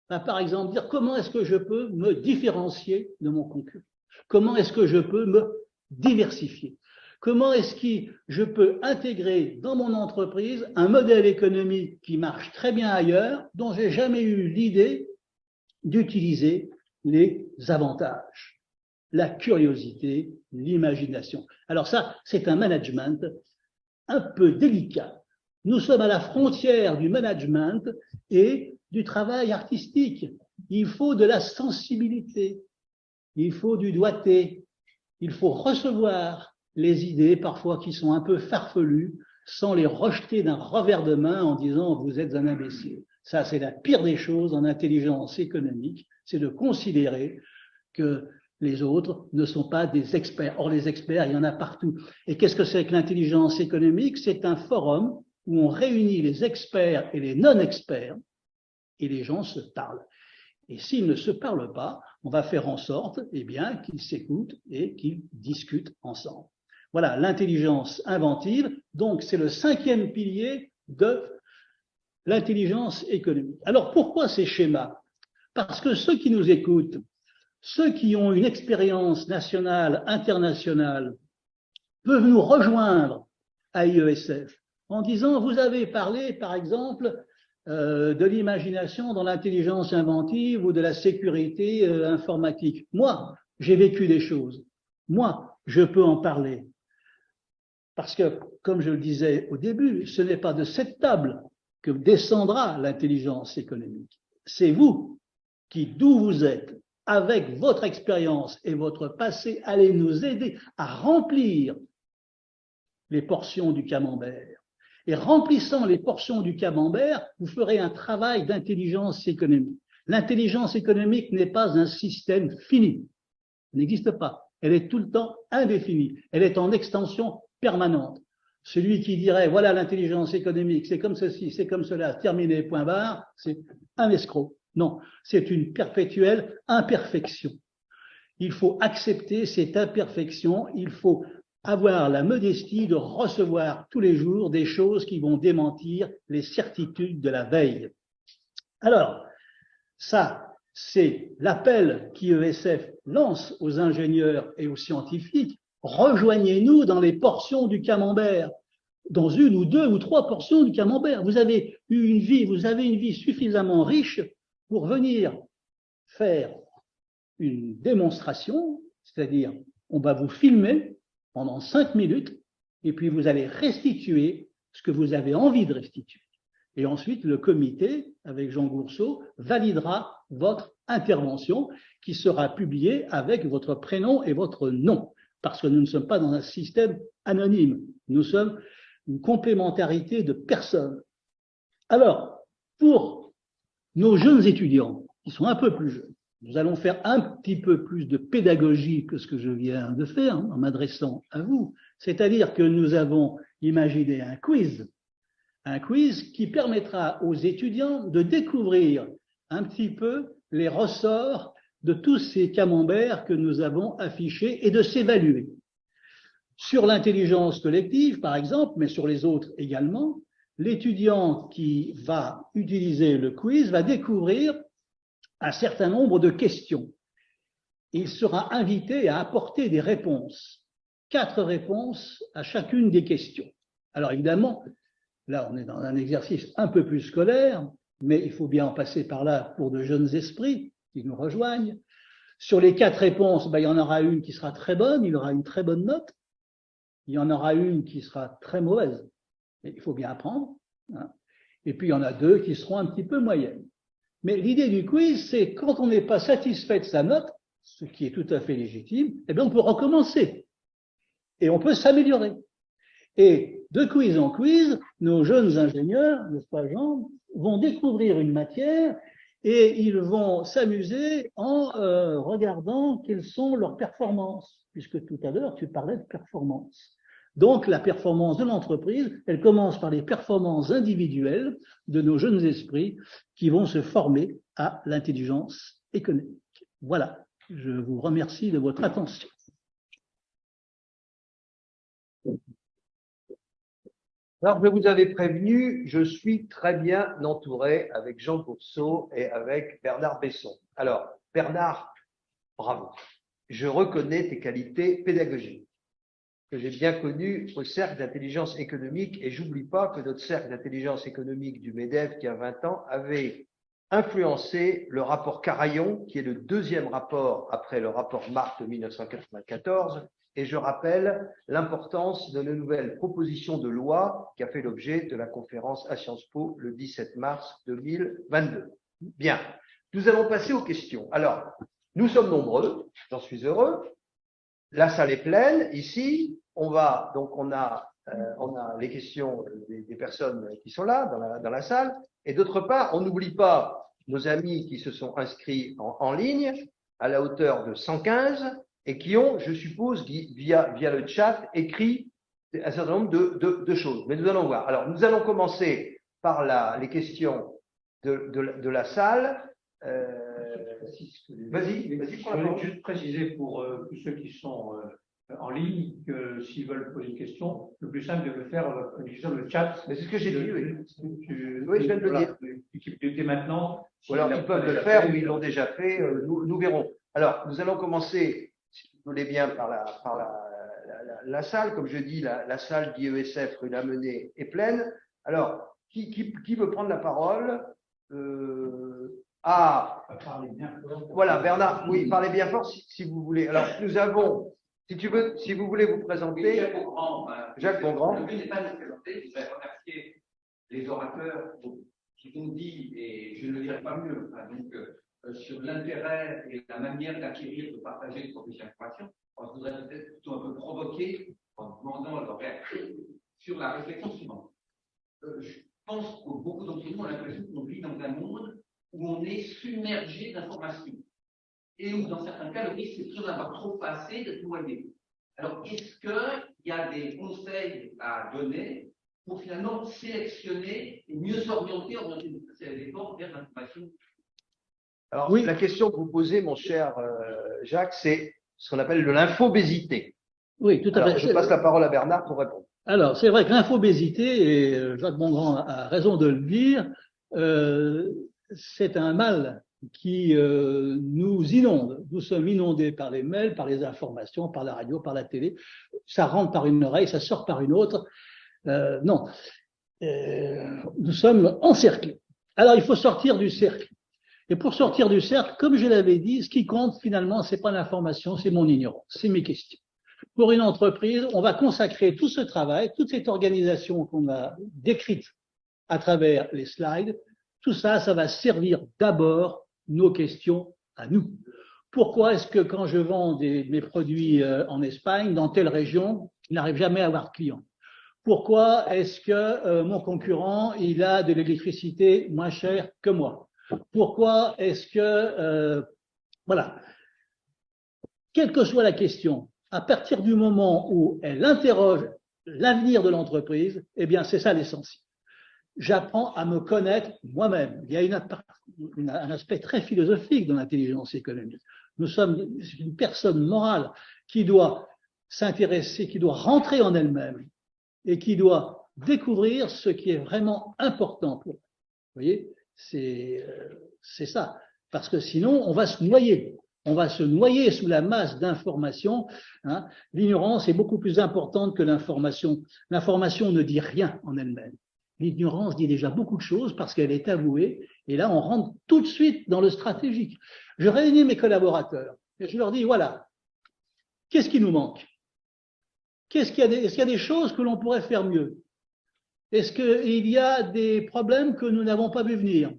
va par exemple dire comment est-ce que je peux me différencier de mon concurrent? Comment est-ce que je peux me diversifier? Comment est-ce que je peux intégrer dans mon entreprise un modèle économique qui marche très bien ailleurs, dont j'ai jamais eu l'idée d'utiliser les avantages, la curiosité, l'imagination. Alors ça, c'est un management un peu délicat. Nous sommes à la frontière du management et du travail artistique. Il faut de la sensibilité, il faut du doigté, il faut recevoir les idées parfois qui sont un peu farfelues sans les rejeter d'un revers de main en disant « vous êtes un imbécile ». Ça, c'est la pire des choses en intelligence économique, c'est de considérer que les autres ne sont pas des experts. Or, les experts, il y en a partout. Et qu'est-ce que c'est que l'intelligence économique? C'est un forum où on réunit les experts et les non-experts et les gens se parlent. Et s'ils ne se parlent pas, on va faire en sorte qu'ils s'écoutent et qu'ils discutent ensemble. Voilà, l'intelligence inventive. Donc, c'est le 5e pilier de l'intelligence économique. Alors, pourquoi ces schémas? Parce que ceux qui nous écoutent, ceux qui ont une expérience nationale, internationale, peuvent nous rejoindre à IESF en disant, vous avez parlé, par exemple, de l'imagination dans l'intelligence inventive ou de la sécurité informatique. Moi, j'ai vécu des choses. Moi, je peux en parler. Parce que, comme je le disais au début, ce n'est pas de cette table que descendra l'intelligence économique. C'est vous qui, d'où vous êtes, avec votre expérience et votre passé, allez nous aider à remplir les portions du camembert. Et remplissant les portions du camembert, vous ferez un travail d'intelligence économique. L'intelligence économique n'est pas un système fini. Elle n'existe pas. Elle est tout le temps indéfinie. Elle est en extension permanente. Celui qui dirait, voilà l'intelligence économique, c'est comme ceci, c'est comme cela, terminé, point barre, c'est un escroc. Non, c'est une perpétuelle imperfection. Il faut accepter cette imperfection, il faut avoir la modestie de recevoir tous les jours des choses qui vont démentir les certitudes de la veille. Alors, ça, c'est l'appel qu'IESF lance aux ingénieurs et aux scientifiques. Rejoignez-nous dans les portions du camembert, dans une ou deux ou trois portions du camembert. Vous avez une vie suffisamment riche pour venir faire une démonstration, c'est-à-dire on va vous filmer pendant 5 minutes et puis vous allez restituer ce que vous avez envie de restituer. Et ensuite, le comité, avec Jean Gourceau, validera votre intervention qui sera publiée avec votre prénom et votre nom. Parce que nous ne sommes pas dans un système anonyme. Nous sommes une complémentarité de personnes. Alors, pour nos jeunes étudiants, qui sont un peu plus jeunes, nous allons faire un petit peu plus de pédagogie que ce que je viens de faire en m'adressant à vous. C'est-à-dire que nous avons imaginé un quiz qui permettra aux étudiants de découvrir un petit peu les ressorts de tous ces camemberts que nous avons affichés et de s'évaluer. Sur l'intelligence collective, par exemple, mais sur les autres également, l'étudiant qui va utiliser le quiz va découvrir un certain nombre de questions. Il sera invité à apporter des réponses, 4 réponses à chacune des questions. Alors évidemment, là on est dans un exercice un peu plus scolaire, mais il faut bien en passer par là pour de jeunes esprits qui nous rejoignent. Sur les 4 réponses, il y en aura une qui sera très bonne, il aura une très bonne note. Il y en aura une qui sera très mauvaise. Et il faut bien apprendre. Hein. Et puis, il y en a 2 qui seront un petit peu moyennes. Mais l'idée du quiz, c'est quand on n'est pas satisfait de sa note, ce qui est tout à fait légitime, eh bien, on peut recommencer. Et on peut s'améliorer. Et de quiz en quiz, nos jeunes ingénieurs, n'est-ce pas Jean, vont découvrir une matière et ils vont s'amuser en regardant quelles sont leurs performances, puisque tout à l'heure, tu parlais de performance. Donc, la performance de l'entreprise, elle commence par les performances individuelles de nos jeunes esprits qui vont se former à l'intelligence économique. Voilà, je vous remercie de votre attention. Alors, je vous avais prévenu, je suis très bien entouré avec Jean Bourseau et avec Bernard Besson. Alors, Bernard, bravo. Je reconnais tes qualités pédagogiques que j'ai bien connues au cercle d'intelligence économique et j'oublie pas que notre cercle d'intelligence économique du MEDEF, qui a 20 ans, avait influencé le rapport Carayon, qui est le 2e rapport après le rapport Marc de 1994. Et je rappelle l'importance de la nouvelle proposition de loi qui a fait l'objet de la conférence à Sciences Po le 17 mars 2022. Bien, nous allons passer aux questions. Alors, nous sommes nombreux, j'en suis heureux. La salle est pleine. Ici, on a les questions des personnes qui sont là dans la salle. Et d'autre part, on n'oublie pas nos amis qui se sont inscrits en ligne à la hauteur de 115. Et qui ont, je suppose, via le chat, écrit un certain nombre de choses. Mais nous allons voir. Alors, nous allons commencer par les questions de la salle. Vas-y, prends la parole. Je voulais juste préciser pour tous ceux qui sont en ligne que s'ils veulent poser une question, le plus simple de le faire sur le chat. Mais c'est ce que j'ai dit, oui. Oui, je viens de le dire. Dès maintenant. Ou alors, ils peuvent le faire ou ils l'ont déjà fait. Nous verrons. Alors, nous allons commencer, si vous voulez bien, par la salle. Comme je dis, la salle d'IESF rue Lamennais est pleine. Alors, qui veut prendre la parole? Voilà, Bernard, oui, parlez bien fort si vous voulez. Alors, nous avons, si vous voulez vous présenter. Jacques Bongrand. Jacques Bongrand. Le but n'est pas de me présenter, je voudrais remercier les orateurs qui ont dit, et je ne le dirai pas mieux, sur l'intérêt et la manière d'acquérir, de partager une profession d'information. Je voudrais peut-être plutôt un peu provoquer en demandant leur réaction sur la réflexion suivante. Je pense que beaucoup d'entre nous ont l'impression qu'on vit dans un monde où on est submergé d'informations et où, dans certains cas, le risque c'est toujours d'avoir trop passé, d'être noyé. Alors, est-ce qu'il y a des conseils à donner pour finalement sélectionner et mieux s'orienter, orienter les efforts vers l'information? Alors, oui, la question que vous posez, mon cher Jacques, c'est ce qu'on appelle de l'infobésité. Oui, tout à fait. Je passe la parole à Bernard pour répondre. Alors, c'est vrai que l'infobésité, et Jacques Bongrand a raison de le dire, c'est un mal qui nous inonde. Nous sommes inondés par les mails, par les informations, par la radio, par la télé. Ça rentre par une oreille, ça sort par une autre. Non. Nous sommes encerclés. Alors, il faut sortir du cercle. Et pour sortir du cercle, comme je l'avais dit, ce qui compte finalement, c'est pas l'information, c'est mon ignorance, c'est mes questions. Pour une entreprise, on va consacrer tout ce travail, toute cette organisation qu'on a décrite à travers les slides, tout ça, ça va servir d'abord nos questions à nous. Pourquoi est-ce que quand je vends mes produits en Espagne, dans telle région, je n'arrive jamais à avoir de clients? Pourquoi est-ce que mon concurrent, il a de l'électricité moins chère que moi? Pourquoi est-ce que… voilà. Quelle que soit la question, à partir du moment où elle interroge l'avenir de l'entreprise, eh bien, c'est ça l'essentiel. J'apprends à me connaître moi-même. Il y a un aspect très philosophique dans l'intelligence économique. Nous sommes une personne morale qui doit s'intéresser, qui doit rentrer en elle-même et qui doit découvrir ce qui est vraiment important pour elle. Vous voyez, c'est ça. Parce que sinon, on va se noyer. On va se noyer sous la masse d'informations. Hein. L'ignorance est beaucoup plus importante que l'information. L'information ne dit rien en elle-même. L'ignorance dit déjà beaucoup de choses parce qu'elle est avouée. Et là, on rentre tout de suite dans le stratégique. Je réunis mes collaborateurs et je leur dis, voilà, qu'est-ce qui nous manque? Est-ce qu'il y a des choses que l'on pourrait faire mieux? Est-ce qu'il y a des problèmes que nous n'avons pas vu venir?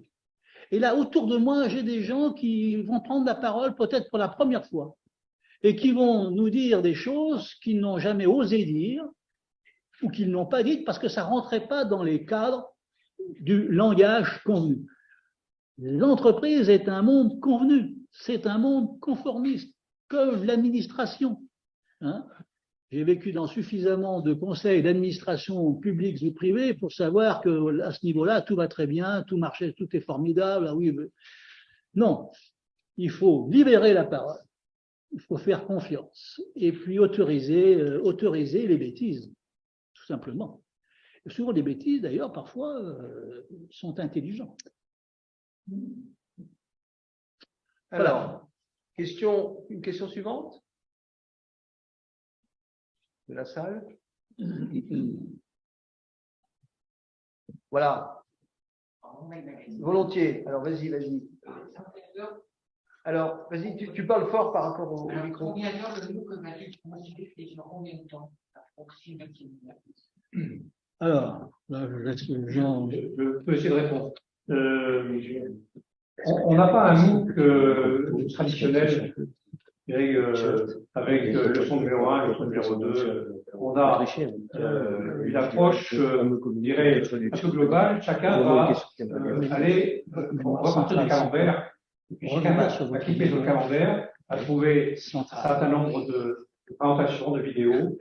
Et là, autour de moi, j'ai des gens qui vont prendre la parole peut-être pour la première fois et qui vont nous dire des choses qu'ils n'ont jamais osé dire ou qu'ils n'ont pas dites parce que ça ne rentrait pas dans les cadres du langage convenu. L'entreprise est un monde convenu, c'est un monde conformiste, comme l'administration. Hein? J'ai vécu dans suffisamment de conseils d'administration publics ou privés pour savoir qu'à ce niveau-là, tout va très bien, tout marche, tout est formidable. Ah oui, mais... Non, il faut libérer la parole, il faut faire confiance et puis autoriser les bêtises, tout simplement. Et souvent, les bêtises, d'ailleurs, parfois, sont intelligentes. Alors, une question suivante de la salle. Voilà. Volontiers. Alors, vas-y. Alors, vas-y, tu parles fort par rapport au micro. Combien d'heures le nous que va-t-il constituer et sur combien de temps approximativement? Alors, là, je laisse les gens. Je peux essayer de répondre. On n'a pas un MOOC traditionnel avec leçon numéro 1, leçon numéro 2. On a une approche, je dirais, un peu globale. Chacun va aller, on va partir du camembert, et puis chacun va cliquer sur le camembert, va trouver un certain nombre de présentations, de vidéos.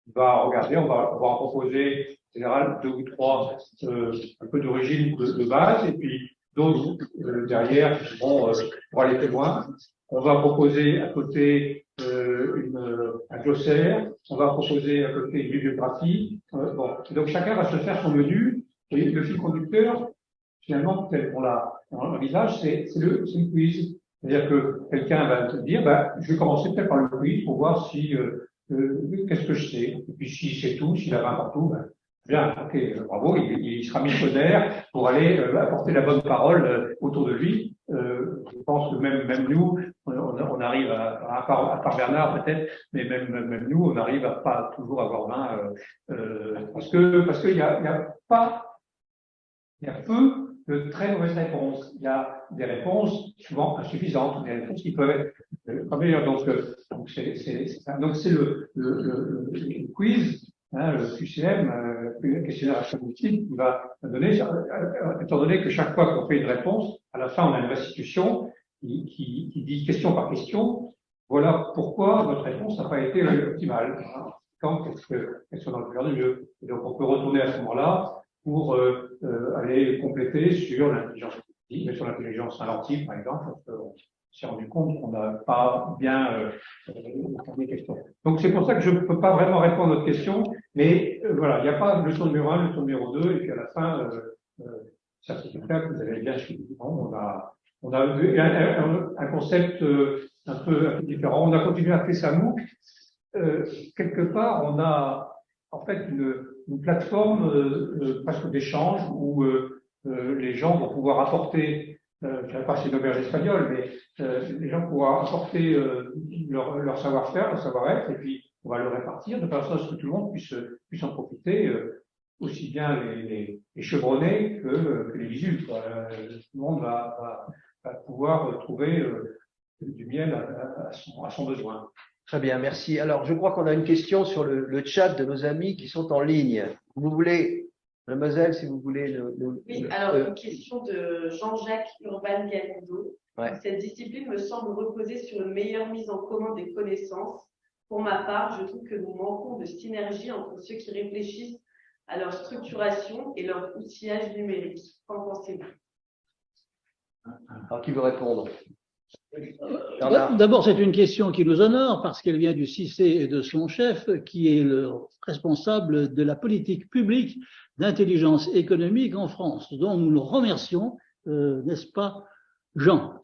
On va regarder, on va en proposer en général 2 ou 3 un peu d'origine de base, et puis d'autres derrière pour aller plus loin. On va proposer à côté un glossaire, on va proposer à côté une bibliographie. Bon. Donc chacun va se faire son menu, et le fil conducteur, finalement, tel qu'on l'envisage, c'est le quiz. C'est-à-dire que quelqu'un va te dire, je vais commencer peut-être par le quiz pour voir si qu'est-ce que je sais. Et puis s'il sait tout, s'il a 20 partout, bien, ok, bravo, il sera missionnaire pour aller apporter la bonne parole autour de lui. Je pense que même nous, on arrive à part Bernard peut-être, mais même nous, on arrive à pas toujours avoir 20 parce qu'il y a peu de très mauvaises réponses. Il y a des réponses souvent insuffisantes, des réponses qui peuvent être pas meilleures. Donc c'est ça. Donc c'est le quiz. Le QCM, le questionnaire action multiple, qui va donner, étant donné que chaque fois qu'on fait une réponse, à la fin on a une restitution qui dit question par question, voilà pourquoi votre réponse n'a pas été optimale. Qu'est-ce qu'on a pu faire de mieux. Et donc on peut retourner à ce moment-là pour aller compléter sur l'intelligence artificielle, sur l'intelligence inventive par exemple. On s'est rendu compte qu'on n'a pas bien répondu aux questions. Donc c'est pour ça que je ne peux pas vraiment répondre à votre question, mais voilà, il n'y a pas leçon numéro 1, leçon numéro 2, et puis à la fin, certificat que vous avez bien suivi. On a un concept un peu différent. On a continué à faire ça MOOC. Quelque part, on a en fait une plateforme presque d'échange où les gens vont pouvoir apporter, je ne dirais pas c'est une auberge espagnole, mais les gens pourront apporter leur savoir-faire, leur savoir-être, et puis on va le répartir de façon à ce que tout le monde puisse en profiter, aussi bien les chevronnés que les visus. Tout le monde va pouvoir trouver du miel à son besoin. Très bien, merci. Alors, je crois qu'on a une question sur le chat de nos amis qui sont en ligne. Vous voulez, mademoiselle, si vous voulez. Oui, alors une question de Jean-Jacques Urban Galindo. Ouais. Cette discipline me semble reposer sur une meilleure mise en commun des connaissances. Pour ma part, je trouve que nous manquons de synergie entre ceux qui réfléchissent à leur structuration et leur outillage numérique. Qu'en pensez-vous? Alors, qui veut répondre? D'abord, c'est une question qui nous honore parce qu'elle vient du CICE et de son chef, qui est le responsable de la politique publique d'intelligence économique en France, dont nous le remercions, n'est-ce pas, Jean?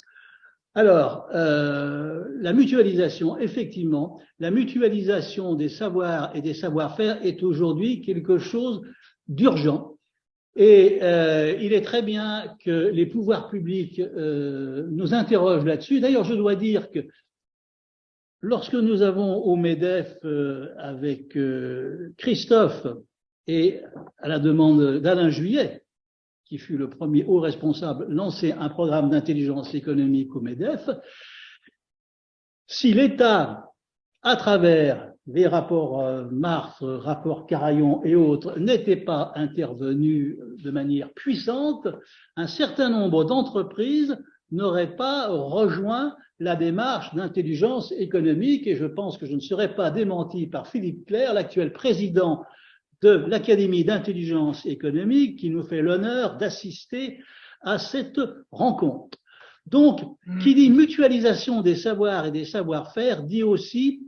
Alors, la mutualisation, effectivement, la mutualisation des savoirs et des savoir-faire est aujourd'hui quelque chose d'urgent Et il est très bien que les pouvoirs publics nous interrogent là-dessus. D'ailleurs, je dois dire que lorsque nous avons au MEDEF, avec Christophe et à la demande d'Alain Juillet, qui fut le premier haut responsable, lancé un programme d'intelligence économique au MEDEF, si l'État, à travers les rapports Marx, rapports Carayon et autres, n'était pas intervenu de manière puissante, un certain nombre d'entreprises n'auraient pas rejoint la démarche d'intelligence économique, et je pense que je ne serai pas démenti par Philippe Clerc, l'actuel président de l'Académie d'intelligence économique, qui nous fait l'honneur d'assister à cette rencontre. Donc, qui dit mutualisation des savoirs et des savoir-faire, dit aussi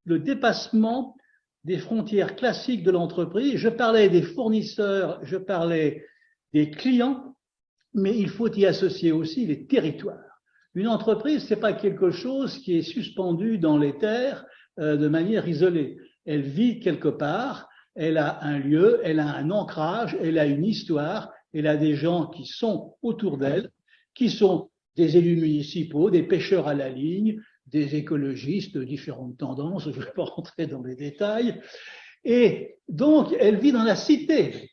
le dépassement des frontières classiques de l'entreprise. Je parlais des fournisseurs, je parlais des clients, mais il faut y associer aussi les territoires. Une entreprise, ce n'est pas quelque chose qui est suspendu dans l'éther de manière isolée. Elle vit quelque part, elle a un lieu, elle a un ancrage, elle a une histoire, elle a des gens qui sont autour d'elle, qui sont des élus municipaux, des pêcheurs à la ligne, des écologistes de différentes tendances, je ne vais pas rentrer dans les détails. Et donc, elle vit dans la cité.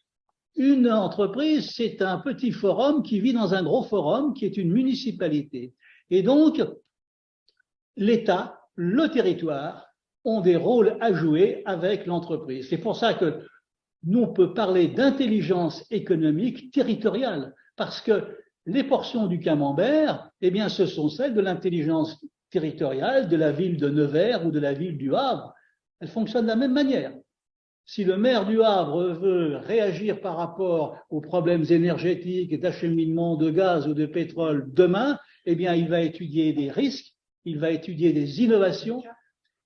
Une entreprise, c'est un petit forum qui vit dans un gros forum qui est une municipalité. Et donc, l'État, le territoire, ont des rôles à jouer avec l'entreprise. C'est pour ça que nous, on peut parler d'intelligence économique territoriale, parce que les portions du camembert, eh bien, ce sont celles de l'intelligence territoriale de la ville de Nevers ou de la ville du Havre. Elles fonctionnent de la même manière. Si le maire du Havre veut réagir par rapport aux problèmes énergétiques et d'acheminement de gaz ou de pétrole demain, eh bien, il va étudier des risques, il va étudier des innovations,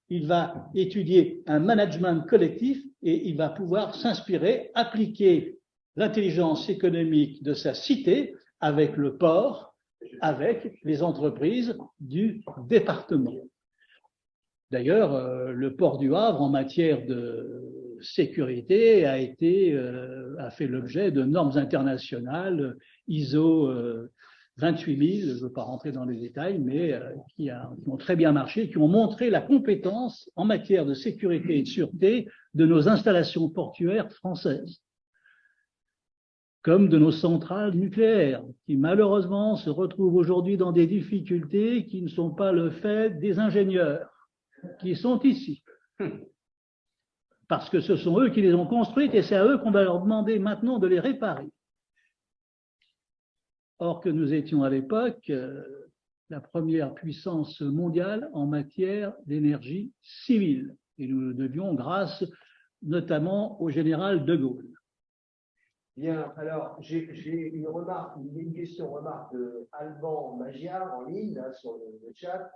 il va étudier un management collectif et il va pouvoir s'inspirer, appliquer l'intelligence économique de sa cité avec le port, avec les entreprises du département. D'ailleurs, le port du Havre, en matière de sécurité, a fait l'objet de normes internationales ISO 28000, je ne veux pas rentrer dans les détails, mais qui ont très bien marché, qui ont montré la compétence en matière de sécurité et de sûreté de nos installations portuaires françaises, comme de nos centrales nucléaires, qui malheureusement se retrouvent aujourd'hui dans des difficultés qui ne sont pas le fait des ingénieurs qui sont ici. Parce que ce sont eux qui les ont construites et c'est à eux qu'on va leur demander maintenant de les réparer. Or que nous étions à l'époque la première puissance mondiale en matière d'énergie civile. Et nous le devions grâce notamment au général de Gaulle. Bien, alors j'ai une remarque de Alban Magyar en ligne là, sur le chat.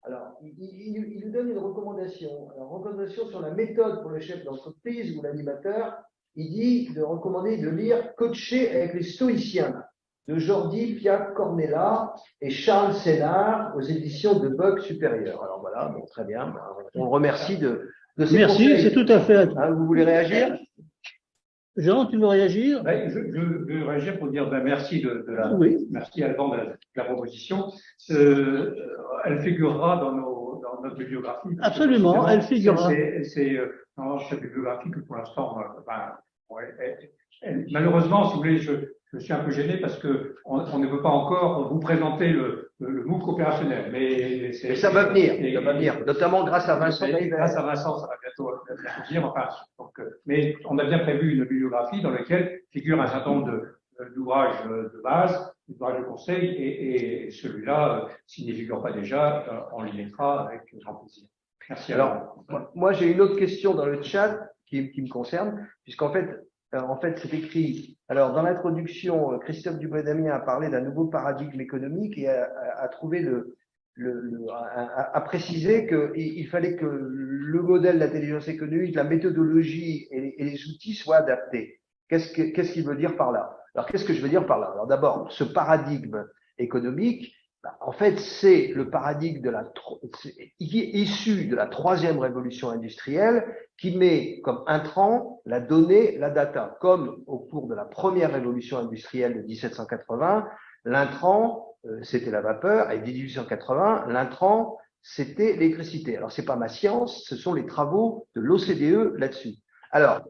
Alors, il nous donne une recommandation. Alors, recommandation sur la méthode pour le chef d'entreprise ou l'animateur. Il dit de recommander de lire Coacher avec les stoïciens de Jordi Piat Cornella et Charles Sénard aux éditions de Buck Supérieur. Alors voilà, bon, très bien. On le remercie de ces conseils. Merci, c'est tout à fait. Vous voulez réagir? Jean, tu veux réagir? Je veux réagir pour dire merci Oui. Merci Alban de la proposition. Elle figurera dans notre bibliographie. Absolument, elle figurera. C'est dans cette bibliographie que pour l'instant, malheureusement, si vous voulez, je suis un peu gêné parce que on ne peut pas encore vous présenter le MOOC opérationnel. Mais ça va venir, notamment grâce à Vincent. Grâce à Vincent, ça va bientôt venir. Enfin, mais on a bien prévu une bibliographie dans laquelle figure un certain nombre d'ouvrages de base, d'ouvrages de conseil, et celui-là, s'il n'y figure pas déjà, on l'y mettra avec grand plaisir. Merci. Alors, moi j'ai une autre question dans le chat qui me concerne, puisqu'en fait, c'est écrit. Alors, dans l'introduction, Christophe Dubois-Damien a parlé d'un nouveau paradigme économique et a trouvé a précisé qu'il fallait que le modèle d'intelligence économique, la méthodologie et les outils soient adaptés. Qu'est-ce qu'il veut dire par là? Alors, qu'est-ce que je veux dire par là? Alors, d'abord, ce paradigme économique, En fait, c'est le paradigme issu de la troisième révolution industrielle qui met comme intrant la donnée, la data. Comme au cours de la première révolution industrielle de 1780, l'intrant, c'était la vapeur, et 1880, l'intrant, c'était l'électricité. Alors, c'est pas ma science, ce sont les travaux de l'OCDE là-dessus. Alors,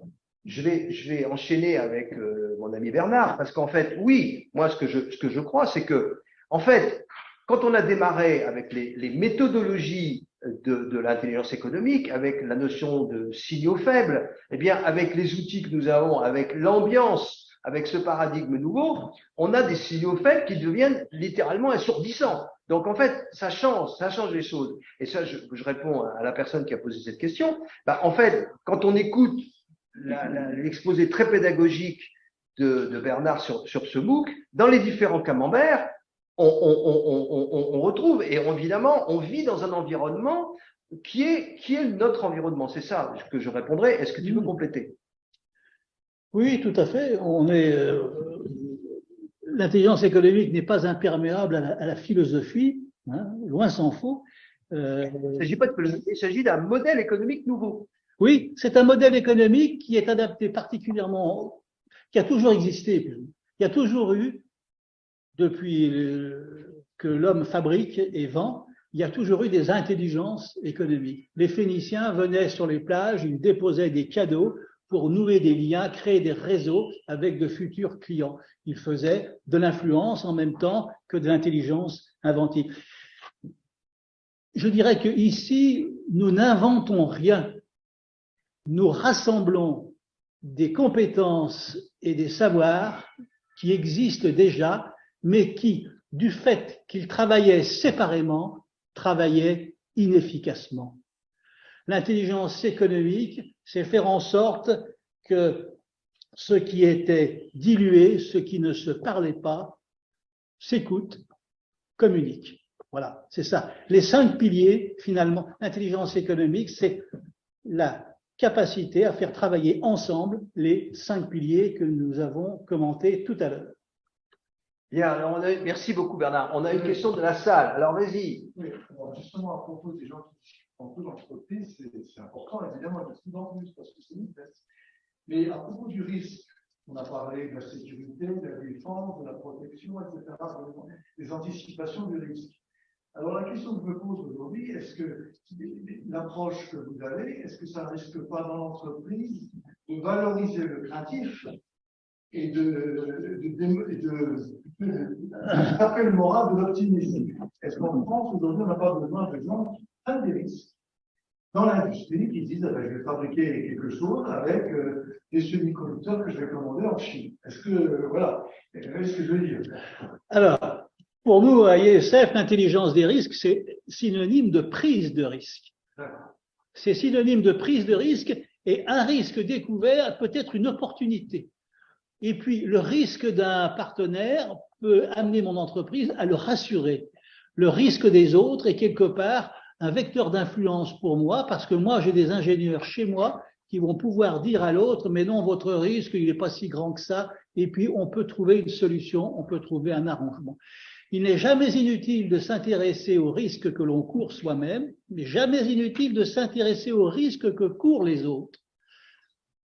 je vais enchaîner avec mon ami Bernard, parce qu'en fait, oui, moi, ce que je crois, c'est que, en fait, quand on a démarré avec les méthodologies de l'intelligence économique, avec la notion de signaux faibles, eh bien, avec les outils que nous avons, avec l'ambiance, avec ce paradigme nouveau, on a des signaux faibles qui deviennent littéralement assourdissants. Donc, en fait, ça change les choses. Et ça, je réponds à la personne qui a posé cette question. En fait, quand on écoute l'exposé très pédagogique de Bernard sur ce MOOC, dans les différents camemberts, on retrouve, et évidemment, on vit dans un environnement qui est notre environnement. C'est ça que je répondrai. Est-ce que tu veux compléter? Oui, tout à fait. L'intelligence économique n'est pas imperméable à la philosophie, hein, loin s'en faut. Il ne s'agit pas de philosophie, il s'agit d'un modèle économique nouveau. Oui, c'est un modèle économique qui est adapté particulièrement, qui a toujours existé. Il y a toujours eu, depuis que l'homme fabrique et vend, il y a toujours eu des intelligences économiques. Les Phéniciens venaient sur les plages, ils déposaient des cadeaux pour nouer des liens, créer des réseaux avec de futurs clients. Ils faisaient de l'influence en même temps que de l'intelligence inventive. Je dirais que ici, nous n'inventons rien. Nous rassemblons des compétences et des savoirs qui existent déjà, mais qui, du fait qu'ils travaillaient séparément, travaillaient inefficacement. L'intelligence économique, c'est faire en sorte que ce qui était dilué, ce qui ne se parlait pas, s'écoute, communique. Voilà, c'est ça. Les 5 piliers, finalement, l'intelligence économique, c'est la capacité à faire travailler ensemble les 5 piliers que nous avons commentés tout à l'heure. Bien, alors merci beaucoup Bernard. On a une question de la salle, alors vas-y. Oui, alors justement à propos des gens qui font peu d'entreprise, c'est important évidemment, de plus en plus parce que c'est une baisse. Mais à propos du risque, on a parlé de la sécurité, de la défense, de la protection, etc., des anticipations du risque. Alors la question que je me pose aujourd'hui, est-ce que l'approche que vous avez, est-ce que ça ne risque pas dans l'entreprise de valoriser le craintif et taper le moral de l'optimisme? Est-ce qu'en France, aujourd'hui, on n'a pas besoin de gens qui prennent des risques dans l'industrie, qui disent je vais fabriquer quelque chose avec des semi-conducteurs que je vais commander en Chine? Est-ce que, voilà, vous voyez ce que je veux dire? Alors, pour nous, à ISF, l'intelligence des risques, c'est synonyme de prise de risque. C'est synonyme de prise de risque, et un risque découvert peut être une opportunité. Et puis, le risque d'un partenaire peut amener mon entreprise à le rassurer. Le risque des autres est quelque part un vecteur d'influence pour moi, parce que moi, j'ai des ingénieurs chez moi qui vont pouvoir dire à l'autre, mais non, votre risque, il n'est pas si grand que ça, et puis on peut trouver une solution, on peut trouver un arrangement. Il n'est jamais inutile de s'intéresser aux risques que l'on court soi-même, mais jamais inutile de s'intéresser aux risques que courent les autres.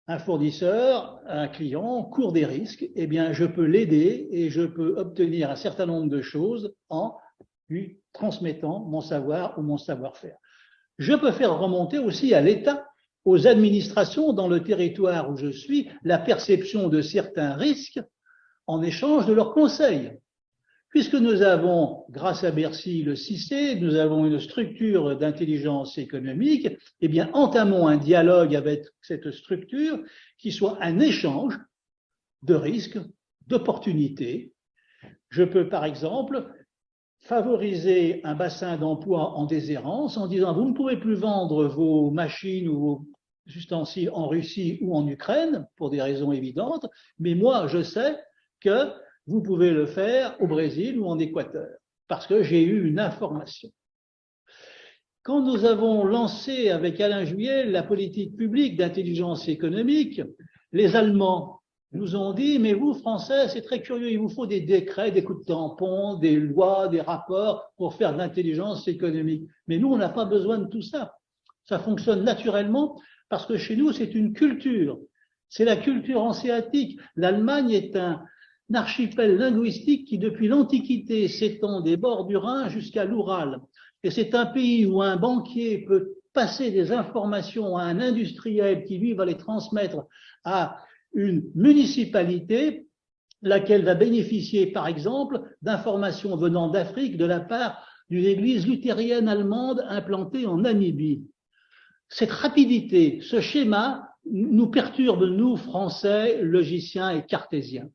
Un fournisseur, un client court des risques, eh bien, je peux l'aider et je peux obtenir un certain nombre de choses en lui transmettant mon savoir ou mon savoir-faire. Je peux faire remonter aussi à l'État, aux administrations dans le territoire où je suis, la perception de certains risques en échange de leurs conseils. Puisque nous avons, grâce à Bercy, le CICE, nous avons une structure d'intelligence économique, eh bien, entamons un dialogue avec cette structure qui soit un échange de risques, d'opportunités. Je peux, par exemple, favoriser un bassin d'emploi en déshérence en disant vous ne pouvez plus vendre vos machines ou vos ustensiles en Russie ou en Ukraine pour des raisons évidentes, mais moi, je sais que vous pouvez le faire au Brésil ou en Équateur, parce que j'ai eu une information. Quand nous avons lancé avec Alain Juillet la politique publique d'intelligence économique, les Allemands, nous ont dit, mais vous, Français, c'est très curieux, il vous faut des décrets, des coups de tampon, des lois, des rapports pour faire de l'intelligence économique. Mais nous, on n'a pas besoin de tout ça. Ça fonctionne naturellement parce que chez nous, c'est une culture. C'est la culture hanséatique. L'Allemagne est un archipel linguistique qui, depuis l'Antiquité, s'étend des bords du Rhin jusqu'à l'Oural. Et c'est un pays où un banquier peut passer des informations à un industriel qui, lui, va les transmettre à une municipalité, laquelle va bénéficier, par exemple, d'informations venant d'Afrique de la part d'une église luthérienne allemande implantée en Namibie. Cette rapidité, ce schéma nous perturbe, nous, Français, logiciens et cartésiens.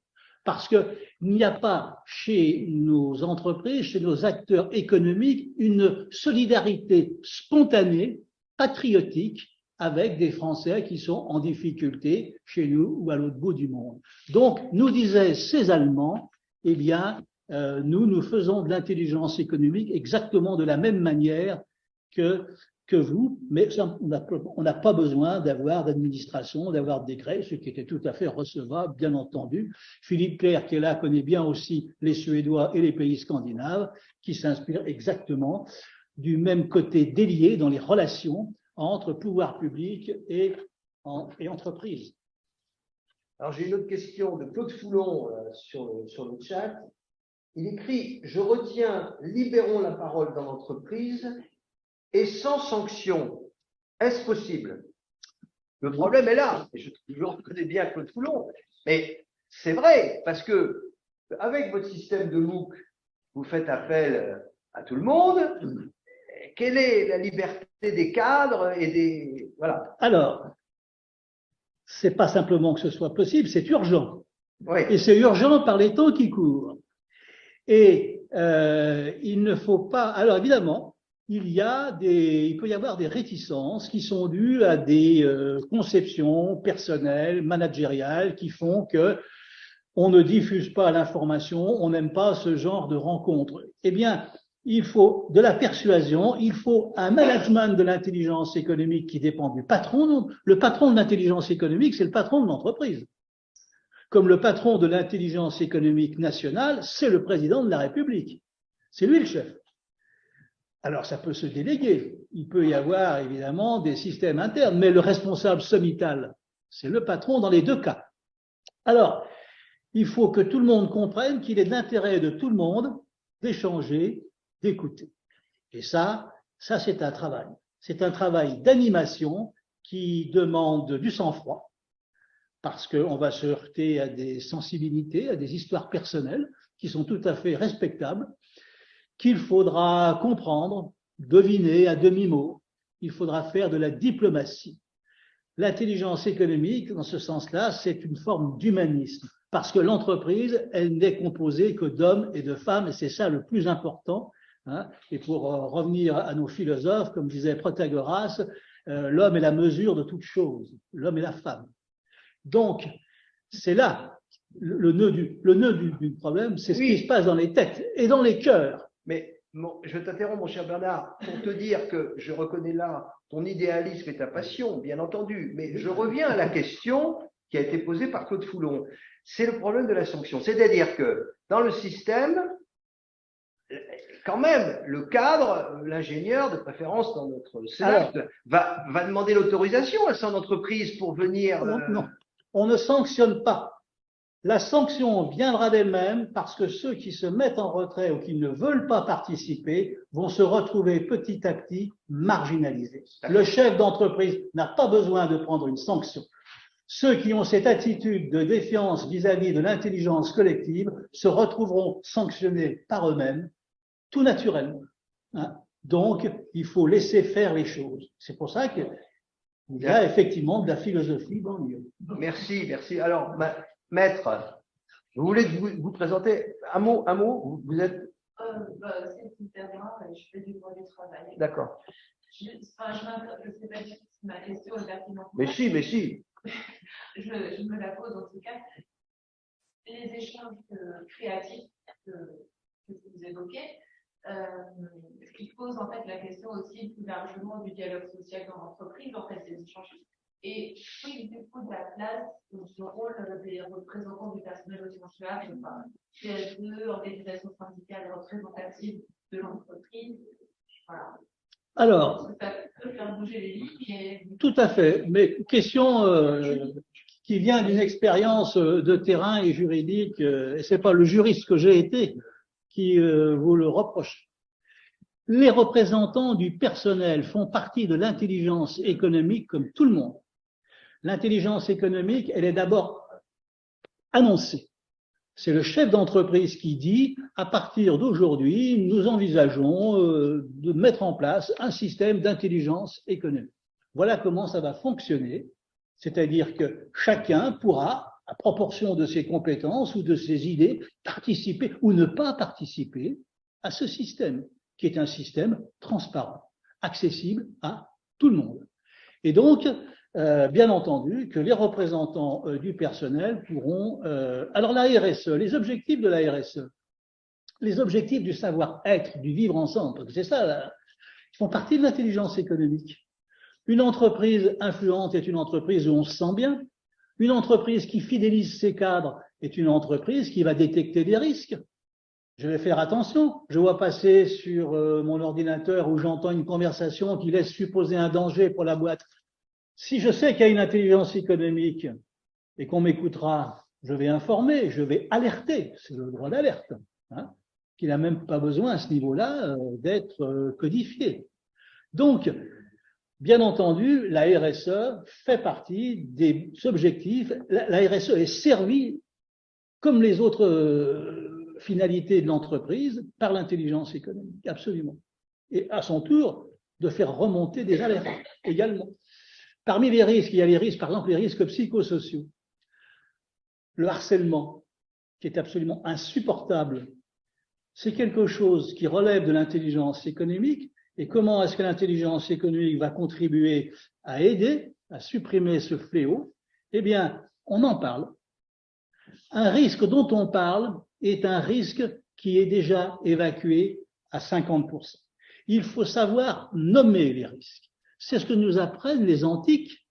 Parce qu'il n'y a pas chez nos entreprises, chez nos acteurs économiques, une solidarité spontanée, patriotique, avec des Français qui sont en difficulté chez nous ou à l'autre bout du monde. Donc, nous disaient ces Allemands, eh bien, nous faisons de l'intelligence économique exactement de la même manière que vous, mais on n'a pas besoin d'avoir d'administration, d'avoir de décret, ce qui était tout à fait recevable, bien entendu. Philippe Clerc, qui est là, connaît bien aussi les Suédois et les pays scandinaves, qui s'inspirent exactement du même côté délié dans les relations entre pouvoir public et entreprise. Alors, j'ai une autre question de Claude Foulon sur le chat. Il écrit « Je retiens, libérons la parole dans l'entreprise et sans sanction. Est-ce possible ?» Le problème est là. Et je reconnais bien Claude Foulon. Mais c'est vrai, parce que avec votre système de MOOC, vous faites appel à tout le monde. Quelle est la liberté des cadres et des… Voilà. Alors, c'est pas simplement que ce soit possible, c'est urgent. Oui. Et c'est urgent par les temps qui courent. Et il ne faut pas… Alors évidemment, il peut y avoir des réticences qui sont dues à des conceptions personnelles, managériales, qui font que on ne diffuse pas l'information, on n'aime pas ce genre de rencontres. Eh bien, il faut de la persuasion, il faut un management de l'intelligence économique qui dépend du patron. Le patron de l'intelligence économique, c'est le patron de l'entreprise. Comme le patron de l'intelligence économique nationale, c'est le président de la République. C'est lui le chef. Alors, ça peut se déléguer. Il peut y avoir évidemment des systèmes internes, mais le responsable sommital, c'est le patron dans les deux cas. Alors, il faut que tout le monde comprenne qu'il est de l'intérêt de tout le monde d'échanger, d'écouter. Et ça c'est un travail. C'est un travail d'animation qui demande du sang-froid, parce qu'on va se heurter à des sensibilités, à des histoires personnelles qui sont tout à fait respectables, qu'il faudra comprendre, deviner à demi-mot. Il faudra faire de la diplomatie. L'intelligence économique, dans ce sens-là, c'est une forme d'humanisme, parce que l'entreprise, elle n'est composée que d'hommes et de femmes, et c'est ça le plus important. Et pour revenir à nos philosophes, comme disait Protagoras, l'homme est la mesure de toute chose, l'homme est la femme. Donc, c'est là le nœud du problème, c'est ce qui se passe dans les têtes et dans les cœurs. Mais je t'interromps, mon cher Bernard, pour te dire que je reconnais là ton idéalisme et ta passion, bien entendu, mais je reviens à la question qui a été posée par Claude Foulon. C'est le problème de la sanction. C'est-à-dire que dans le système, quand même, le cadre, l'ingénieur, de préférence dans notre cercle, va demander l'autorisation à son entreprise pour venir… Non, on ne sanctionne pas. La sanction viendra d'elle-même parce que ceux qui se mettent en retrait ou qui ne veulent pas participer vont se retrouver petit à petit marginalisés. Le chef d'entreprise n'a pas besoin de prendre une sanction. Ceux qui ont cette attitude de défiance vis-à-vis de l'intelligence collective se retrouveront sanctionnés par eux-mêmes, tout naturellement. Donc, il faut laisser faire les choses. C'est pour ça qu'il y a effectivement de la philosophie dans le lieu. Merci, merci. Alors, maître, vous voulez vous présenter un mot, vous êtes… C'est Superman, je fais du droit du travail. D'accord. Je ne sais pas si ma question est pertinente. Mais si. Je me la pose en tout cas. Les échanges créatifs que vous évoquez, ils posent en fait la question aussi plus largement du dialogue social dans l'entreprise, en fait, des échanges Et oui, du coup, de la place, ce rôle des représentants du personnel au sens large, enfin, CSE, organisation syndicale représentative de l'entreprise. Voilà. Alors, Ça peut faire bouger les lignes. tout à fait, mais question qui vient d'une expérience de terrain et juridique, et c'est pas le juriste que j'ai été qui vous le reproche. Les représentants du personnel font partie de l'intelligence économique comme tout le monde. L'intelligence économique, elle est d'abord annoncée. C'est le chef d'entreprise qui dit, à partir d'aujourd'hui, nous envisageons de mettre en place un système d'intelligence économique. Voilà comment ça va fonctionner, c'est-à-dire que chacun pourra, à proportion de ses compétences ou de ses idées, participer ou ne pas participer à ce système, qui est un système transparent, accessible à tout le monde. Et donc, bien entendu, que les représentants du personnel pourront… alors la RSE, les objectifs de la RSE, les objectifs du savoir-être, du vivre ensemble, parce que c'est ça, là, ils font partie de l'intelligence économique. Une entreprise influente est une entreprise où on se sent bien. Une entreprise qui fidélise ses cadres est une entreprise qui va détecter des risques. Je vais faire attention. Je vois passer sur mon ordinateur où j'entends une conversation qui laisse supposer un danger pour la boîte. Si je sais qu'il y a une intelligence économique et qu'on m'écoutera, je vais informer, je vais alerter. C'est le droit d'alerte, hein, qui n'a même pas besoin à ce niveau-là d'être codifié. Donc, bien entendu, la RSE fait partie des objectifs. La RSE est servie, comme les autres finalités de l'entreprise, par l'intelligence économique, absolument. Et à son tour, de faire remonter des alertes également. Parmi les risques, il y a les risques, par exemple, les risques psychosociaux. Le harcèlement, qui est absolument insupportable, c'est quelque chose qui relève de l'intelligence économique. Et comment est-ce que l'intelligence économique va contribuer à aider, à supprimer ce fléau? Eh bien, on en parle. Un risque dont on parle est un risque qui est déjà évacué à 50%. Il faut savoir nommer les risques. C'est ce que nous apprennent les antiques,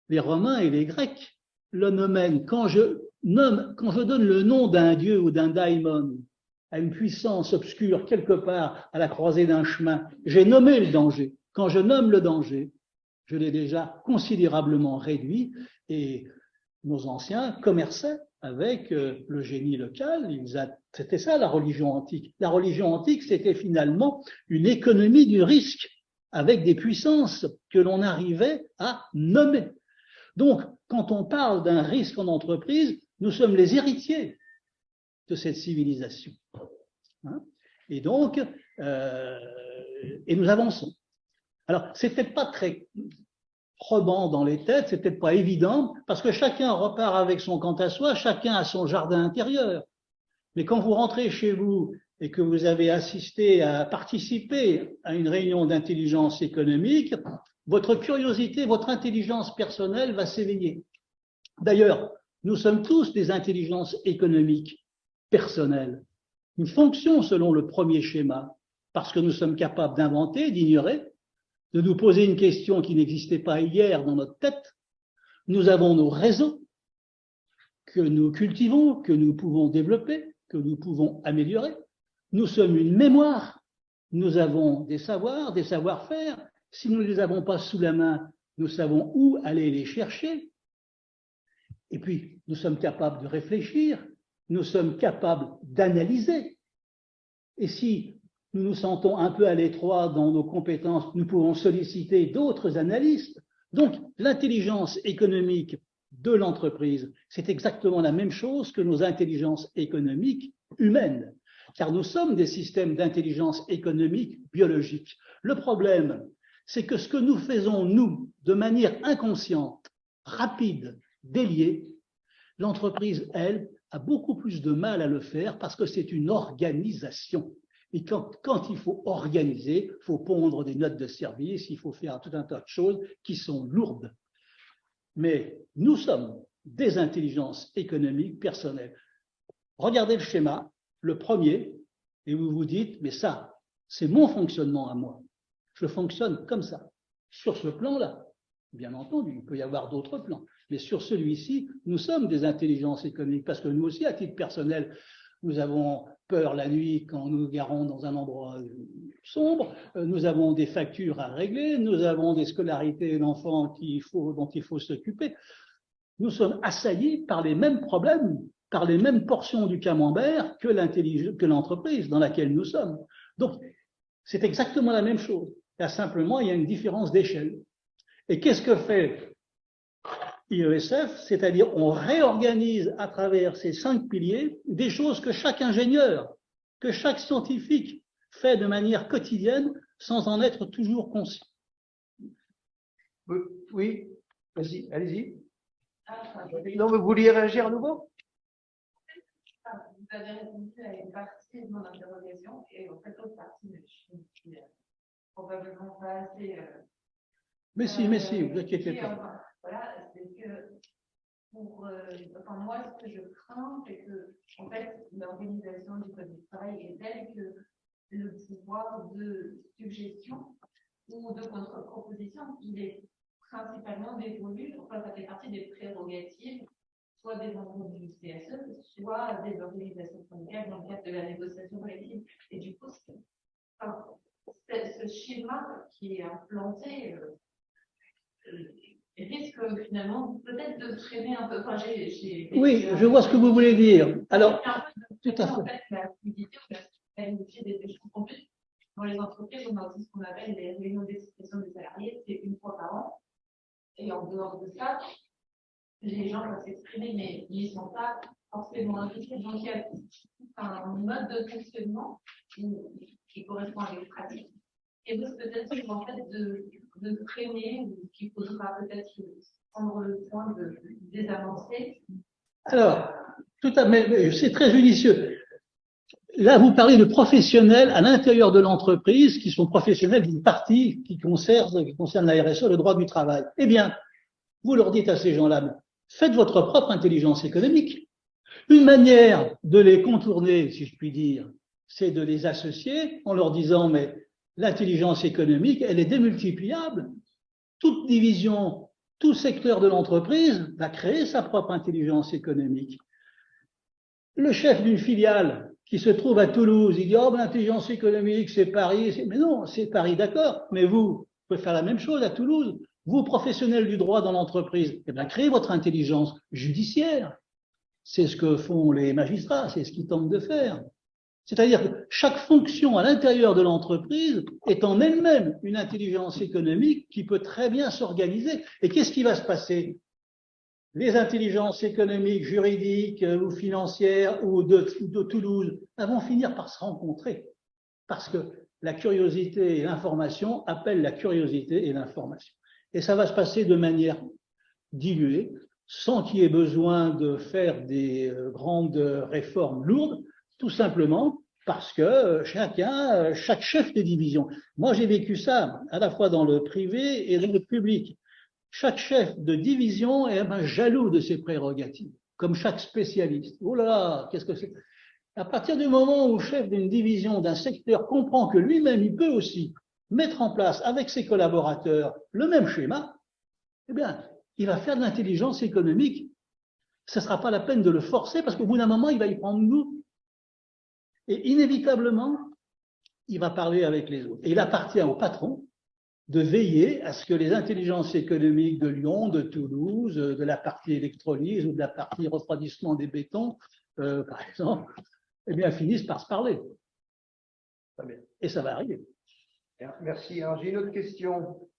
les Romains et les Grecs. Le nomen, quand je donne le nom d'un dieu ou d'un daimon à une puissance obscure quelque part à la croisée d'un chemin, j'ai nommé le danger. Quand je nomme le danger, je l'ai déjà considérablement réduit et nos anciens commerçaient avec le génie local. C'était ça la religion antique. La religion antique, c'était finalement une économie du risque avec des puissances que l'on arrivait à nommer. Donc, quand on parle d'un risque en entreprise, nous sommes les héritiers de cette civilisation. Hein? Et donc, et nous avançons. Alors, c'est peut-être pas très probant dans les têtes, c'est peut-être pas évident, parce que chacun repart avec son quant à soi, chacun a son jardin intérieur. Mais quand vous rentrez chez vous et que vous avez assisté à participer à une réunion d'intelligence économique, votre curiosité, votre intelligence personnelle va s'éveiller. D'ailleurs, nous sommes tous des intelligences économiques personnelles. Nous fonctionnons selon le premier schéma, parce que nous sommes capables d'inventer, d'ignorer, de nous poser une question qui n'existait pas hier dans notre tête. Nous avons nos réseaux que nous cultivons, que nous pouvons développer, que nous pouvons améliorer. Nous sommes une mémoire. Nous avons des savoirs, des savoir-faire. Si nous ne les avons pas sous la main, nous savons où aller les chercher. Et puis, nous sommes capables de réfléchir. Nous sommes capables d'analyser. Et si nous nous sentons un peu à l'étroit dans nos compétences, nous pouvons solliciter d'autres analystes. Donc, l'intelligence économique de l'entreprise, c'est exactement la même chose que nos intelligences économiques humaines, car nous sommes des systèmes d'intelligence économique biologique. Le problème, c'est que ce que nous faisons, nous, de manière inconsciente, rapide, déliée, l'entreprise, elle, a beaucoup plus de mal à le faire parce que c'est une organisation. Et quand il faut organiser, il faut pondre des notes de service, il faut faire tout un tas de choses qui sont lourdes. Mais nous sommes des intelligences économiques personnelles. Regardez le schéma, le premier, et vous vous dites, mais ça, c'est mon fonctionnement à moi. Je fonctionne comme ça, sur ce plan-là. bien entendu, il peut y avoir d'autres plans. Mais sur celui-ci, nous sommes des intelligences économiques parce que nous aussi, à titre personnel, nous avons peur la nuit quand nous nous garons dans un endroit sombre, nous avons des factures à régler, nous avons des scolarités d'enfants dont il faut s'occuper. Nous sommes assaillis par les mêmes problèmes, par les mêmes portions du camembert que l'entreprise dans laquelle nous sommes. Donc, c'est exactement la même chose. Là, simplement, il y a une différence d'échelle. Et qu'est-ce que fait IESF? C'est-à-dire, on réorganise à travers ces 5 piliers des choses que chaque ingénieur, que chaque scientifique fait de manière quotidienne sans en être toujours conscient. Oui, vas-y, allez-y. Ah, Non, vous vouliez réagir à nouveau? vous avez répondu à une partie de mon interrogation et en fait, l'autre partie, je suis probablement pas assez. Mais si, vous inquiétez pas. Enfin, voilà, c'est que enfin, moi, ce que je crains, c'est que, en fait, l'organisation du code du travail est telle que le pouvoir de suggestion ou de contre-proposition, il est principalement dévolu, enfin, ça fait partie des prérogatives, soit des membres du CSE, soit des organisations syndicales dans le cadre de la négociation collective. Et du coup, ce schéma qui est implanté risque finalement peut-être de freiner un peu. Enfin, Oui, je vois ce que vous voulez dire. Alors, tout à fait. En fait, la fluidité ou la fluidité des échanges conduits. Dans les entreprises, on a aussi ce qu'on appelle les réunions d'expression des salariés, c'est une fois par an. Et en dehors de ça, les gens peuvent s'exprimer, mais ils ne sont pas forcément invités. Donc, il y a un mode de fonctionnement qui correspond à des pratiques. Et vous, peut-être en fait de freiner, ou qu'il faudra peut-être prendre le point de désamorcer. Alors, tout à fait, c'est très judicieux. Là, vous parlez de professionnels à l'intérieur de l'entreprise qui sont professionnels d'une partie qui concerne la RSE, le droit du travail. Eh bien, vous leur dites à ces gens-là, faites votre propre intelligence économique. Une manière de les contourner, si je puis dire, c'est de les associer en leur disant, mais l'intelligence économique, elle est démultipliable. Toute division, tout secteur de l'entreprise va créer sa propre intelligence économique. Le chef d'une filiale qui se trouve à Toulouse, il dit « Oh, ben, l'intelligence économique, c'est Paris. » Mais non, c'est Paris, d'accord. Mais vous pouvez faire la même chose à Toulouse. Vous, professionnels du droit dans l'entreprise, eh bien, créez votre intelligence judiciaire. C'est ce que font les magistrats, c'est ce qu'ils tentent de faire. C'est-à-dire que chaque fonction à l'intérieur de l'entreprise est en elle-même une intelligence économique qui peut très bien s'organiser. Et qu'est-ce qui va se passer? Les intelligences économiques, juridiques ou financières ou de Toulouse vont finir par se rencontrer parce que la curiosité et l'information appellent la curiosité et l'information. Et ça va se passer de manière diluée, sans qu'il y ait besoin de faire des grandes réformes lourdes, tout simplement parce que chaque chef de division, moi j'ai vécu ça à la fois dans le privé et dans le public. Chaque chef de division est jaloux de ses prérogatives, comme chaque spécialiste. Oh là là, qu'est-ce que c'est? À partir du moment où le chef d'une division, d'un secteur comprend que lui-même, il peut aussi mettre en place avec ses collaborateurs le même schéma, eh bien, il va faire de l'intelligence économique. Ce ne sera pas la peine de le forcer parce qu'au bout d'un moment, il va y prendre goût. Et inévitablement, il va parler avec les autres. Et il appartient au patron de veiller à ce que les intelligences économiques de Lyon, de Toulouse, de la partie électrolyse ou de la partie refroidissement des bétons, par exemple, eh bien, finissent par se parler. Et ça va arriver. Merci. Alors, j'ai une autre question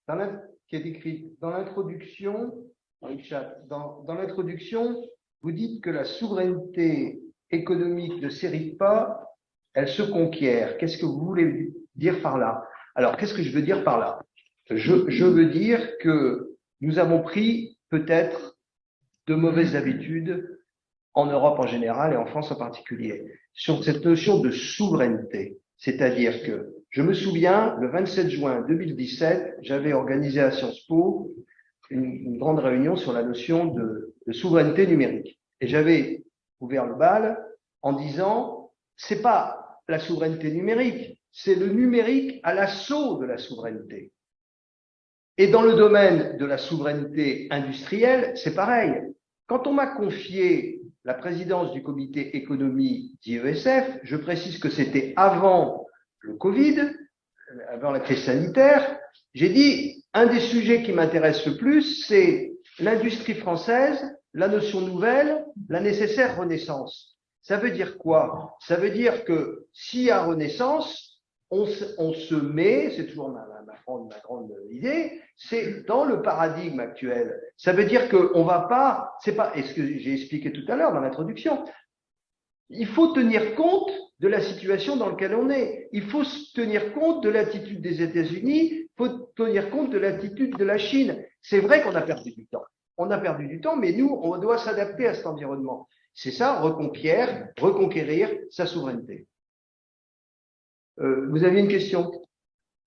qui est écrite dans l'introduction. Dans l'introduction, vous dites que la souveraineté économique ne s'hérite pas, elle se conquiert. Qu'est-ce que vous voulez dire par là? Alors, qu'est-ce que je veux dire par là? Je veux dire que nous avons pris peut-être de mauvaises habitudes en Europe en général et en France en particulier sur cette notion de souveraineté. C'est-à-dire que je me souviens, le 27 juin 2017, j'avais organisé à Sciences Po une grande réunion sur la notion de souveraineté numérique. Et j'avais ouvert le bal en disant, c'est pas la souveraineté numérique, c'est le numérique à l'assaut de la souveraineté. Et dans le domaine de la souveraineté industrielle, c'est pareil. Quand on m'a confié la présidence du comité économie d'IESF, je précise que c'était avant le Covid, avant la crise sanitaire, j'ai dit, un des sujets qui m'intéresse le plus, c'est l'industrie française, la notion nouvelle, la nécessaire renaissance. Ça veut dire quoi? Ça veut dire que s'il y a renaissance, on se met, c'est toujours ma grande idée, c'est dans le paradigme actuel. Ça veut dire qu'on va pas, c'est pas, et ce que j'ai expliqué tout à l'heure dans l'introduction, il faut tenir compte de la situation dans laquelle on est. Il faut tenir compte de l'attitude des États-Unis, il faut tenir compte de l'attitude de la Chine. C'est vrai qu'on a perdu du temps. On a perdu du temps, mais nous, on doit s'adapter à cet environnement. C'est ça, reconquérir sa souveraineté. Vous aviez une question?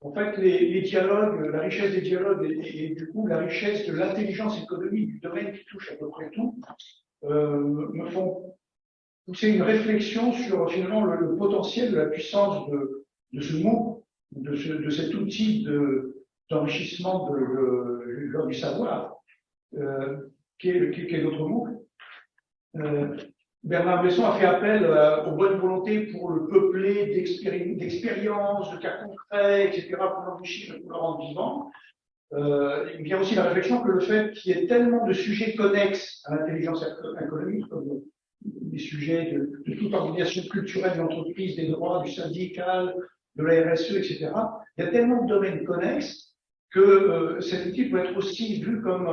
En fait, les dialogues, la richesse des dialogues et du coup la richesse de l'intelligence économique du domaine qui touche à peu près tout, me font pousser une réflexion sur finalement le potentiel de la puissance de ce mot, de cet outil d'enrichissement du savoir, qui est notre mot. Bernard Besson a fait appel aux bonnes volontés pour le peupler d'expériences, de cas concrets, etc., pour l'enrichir et pour le rendre vivant. Il vient aussi la réflexion que le fait qu'il y ait tellement de sujets connexes à l'intelligence économique, comme les sujets de toute organisation culturelle de l'entreprise, des droits, du syndical, de la RSE, etc., il y a tellement de domaines connexes que cet outil peut être aussi vu comme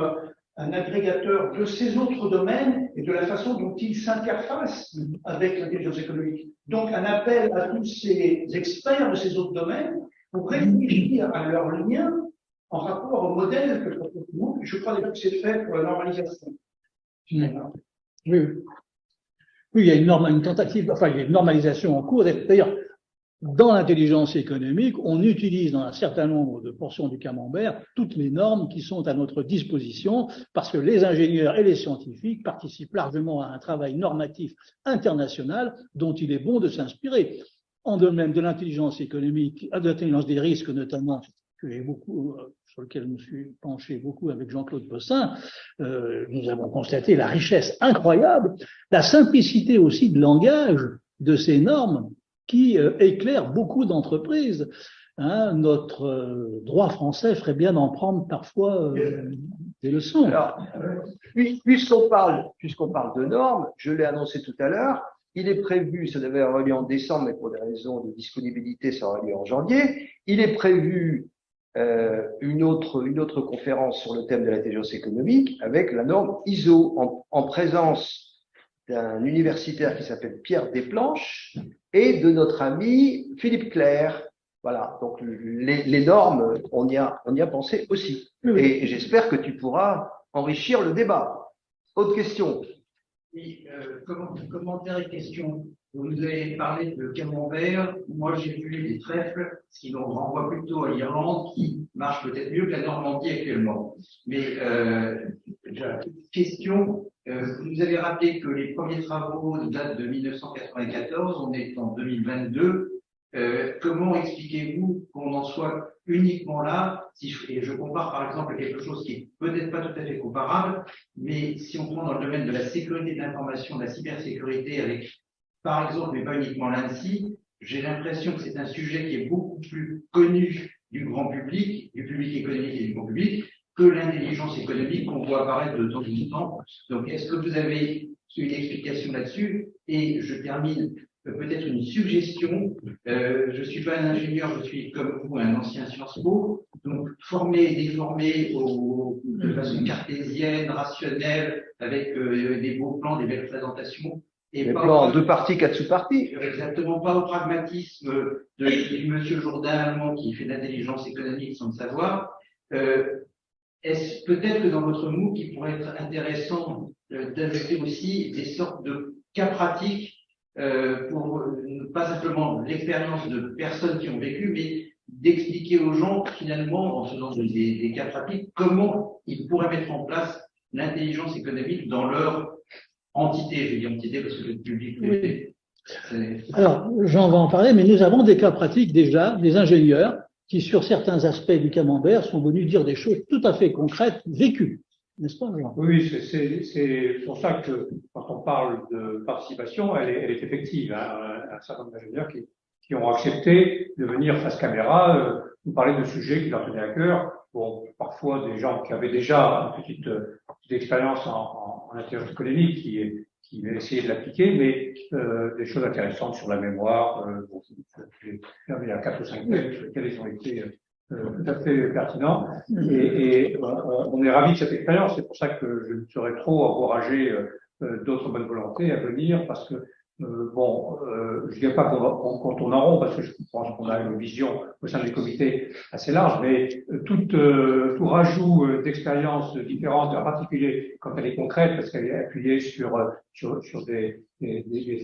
un agrégateur de ces autres domaines et de la façon dont ils s'interfacent avec l'intelligence économique. Donc, un appel à tous ces experts de ces autres domaines pour réfléchir à leur lien en rapport au modèle que propose le monde. Je crois déjà que c'est fait pour la normalisation. Voilà. Oui. Oui, il y a une tentative, enfin, il y a une normalisation en cours. D'ailleurs, dans l'intelligence économique, on utilise dans un certain nombre de portions du camembert toutes les normes qui sont à notre disposition parce que les ingénieurs et les scientifiques participent largement à un travail normatif international dont il est bon de s'inspirer. En domaine de l'intelligence économique, de l'intelligence des risques notamment, que j'ai beaucoup, sur lequel je me suis penché beaucoup avec Jean-Claude Possin, nous avons constaté la richesse incroyable, la simplicité aussi de langage de ces normes qui éclaire beaucoup d'entreprises. Hein, notre droit français ferait bien d'en prendre parfois des leçons. Alors, puisqu'on parle de normes, je l'ai annoncé tout à l'heure, il est prévu, ça devait avoir lieu en décembre, mais pour des raisons de disponibilité, ça aura lieu en janvier. Il est prévu une autre conférence sur le thème de l'intelligence économique avec la norme ISO en présence d'un universitaire qui s'appelle Pierre Desplanches et de notre ami Philippe Clerc. Voilà, donc les normes, on y a pensé aussi. Oui. Et j'espère que tu pourras enrichir le débat. Autre question? Oui, commentaire et question. Vous nous avez parlé de camembert. Moi, j'ai vu des trèfles, ce qui nous renvoie plutôt à l'Irlande, qui marche peut-être mieux que la Normandie actuellement. Mais question, vous nous avez rappelé que les premiers travaux datent de 1994, on est en 2022. Comment expliquez-vous qu'on en soit uniquement là, et je compare par exemple quelque chose qui est peut-être pas tout à fait comparable, mais si on prend dans le domaine de la sécurité de l'information, de la cybersécurité avec, par exemple, mais pas uniquement l'ANSSI, j'ai l'impression que c'est un sujet qui est beaucoup plus connu du grand public, du public économique et du grand public, que l'intelligence économique qu'on voit apparaître de temps en temps. Donc, est-ce que vous avez une explication là-dessus? Et je termine peut-être une suggestion. Je suis pas un ingénieur, je suis comme vous un ancien Sciences Po. Donc former et déformer de façon cartésienne, rationnelle, avec des beaux plans, des belles présentations. Et Les pas plans en 2 parties, 4 sous-parties. Exactement, pas au pragmatisme du monsieur Jourdain allemand qui fait de l'intelligence économique sans le savoir. Est-ce peut-être que dans votre MOOC, il pourrait être intéressant d'ajouter aussi des sortes de cas pratiques pour pas simplement l'expérience de personnes qui ont vécu, mais d'expliquer aux gens, finalement, en faisant des cas pratiques, comment ils pourraient mettre en place l'intelligence économique dans leur entité. Je dis entité parce que le public... Oui. Alors, j'en vais en parler, mais nous avons des cas pratiques déjà, des ingénieurs qui, sur certains aspects du camembert, sont venus dire des choses tout à fait concrètes, vécues. N'est-ce pas, Jean? Oui, c'est pour ça que quand on parle de participation, elle est effective. Hein. Un certain nombre d'ingénieurs qui ont accepté de venir face caméra, nous parler de sujets qui leur tenaient à cœur. Bon, parfois des gens qui avaient déjà une petite expérience en intelligence économique qui essayaient de l'appliquer, mais des choses intéressantes sur la mémoire. Bon, il y a 4 ou 5 thèmes sur lesquels ils ont été tout à fait pertinents. Et on est ravis de cette expérience. C'est pour ça que je ne serais trop encouragé d'autres bonnes volontés à venir, parce que je ne dis pas qu'on tourne en rond, parce que je pense qu'on a une vision au sein du comité assez large, mais tout rajout d'expériences différentes, en particulier quand elle est concrète, parce qu'elle est appuyée sur des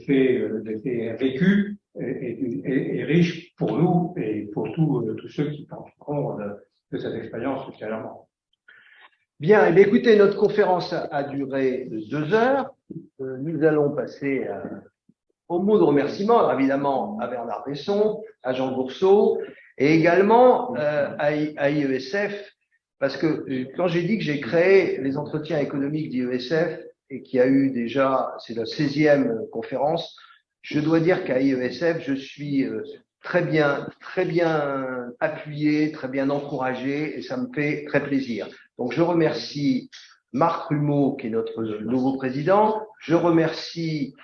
faits vécus, est riche pour nous et pour tous ceux qui profiteront de cette expérience ultérieurement. Bien, eh bien, écoutez, notre conférence a duré 2 heures. Nous allons passer au mot de remerciement, évidemment, à Bernard Besson, à Jean Gourceau, et également à IESF, parce que quand j'ai dit que j'ai créé les entretiens économiques d'IESF, et qu'il y a eu déjà, c'est la 16e conférence, je dois dire qu'à IESF, je suis très bien appuyé, très bien encouragé, et ça me fait très plaisir. Donc, je remercie Marc Rumeau, qui est notre nouveau président. Je remercie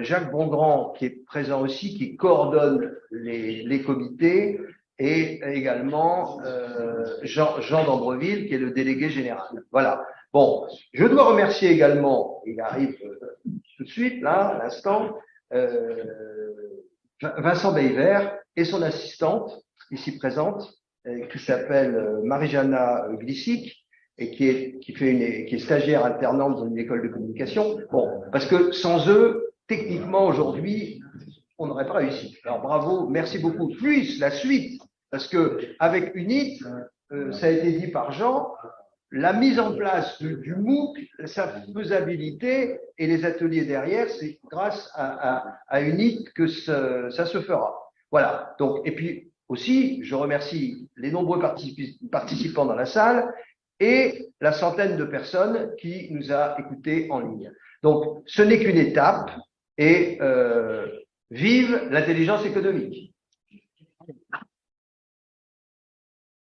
Jacques Bongrand, qui est présent aussi, qui coordonne les comités, et également Jean d'Ambreville, qui est le délégué général. Voilà. Bon, je dois remercier également, il arrive tout de suite, là, à l'instant, Vincent Beivert et son assistante, ici présente, qui s'appelle Marie-Jeanna Glissic, et qui est stagiaire alternante dans une école de communication. Bon, parce que sans eux, techniquement, aujourd'hui, on n'aurait pas réussi. Alors, bravo, merci beaucoup. Plus la suite, parce que avec UNIT, ça a été dit par Jean, la mise en place du MOOC, sa faisabilité et les ateliers derrière, c'est grâce à UNIT que ça se fera. Voilà. Donc, et puis aussi, je remercie les nombreux participants dans la salle et la centaine de personnes qui nous a écoutés en ligne. Donc, ce n'est qu'une étape et vive l'intelligence économique.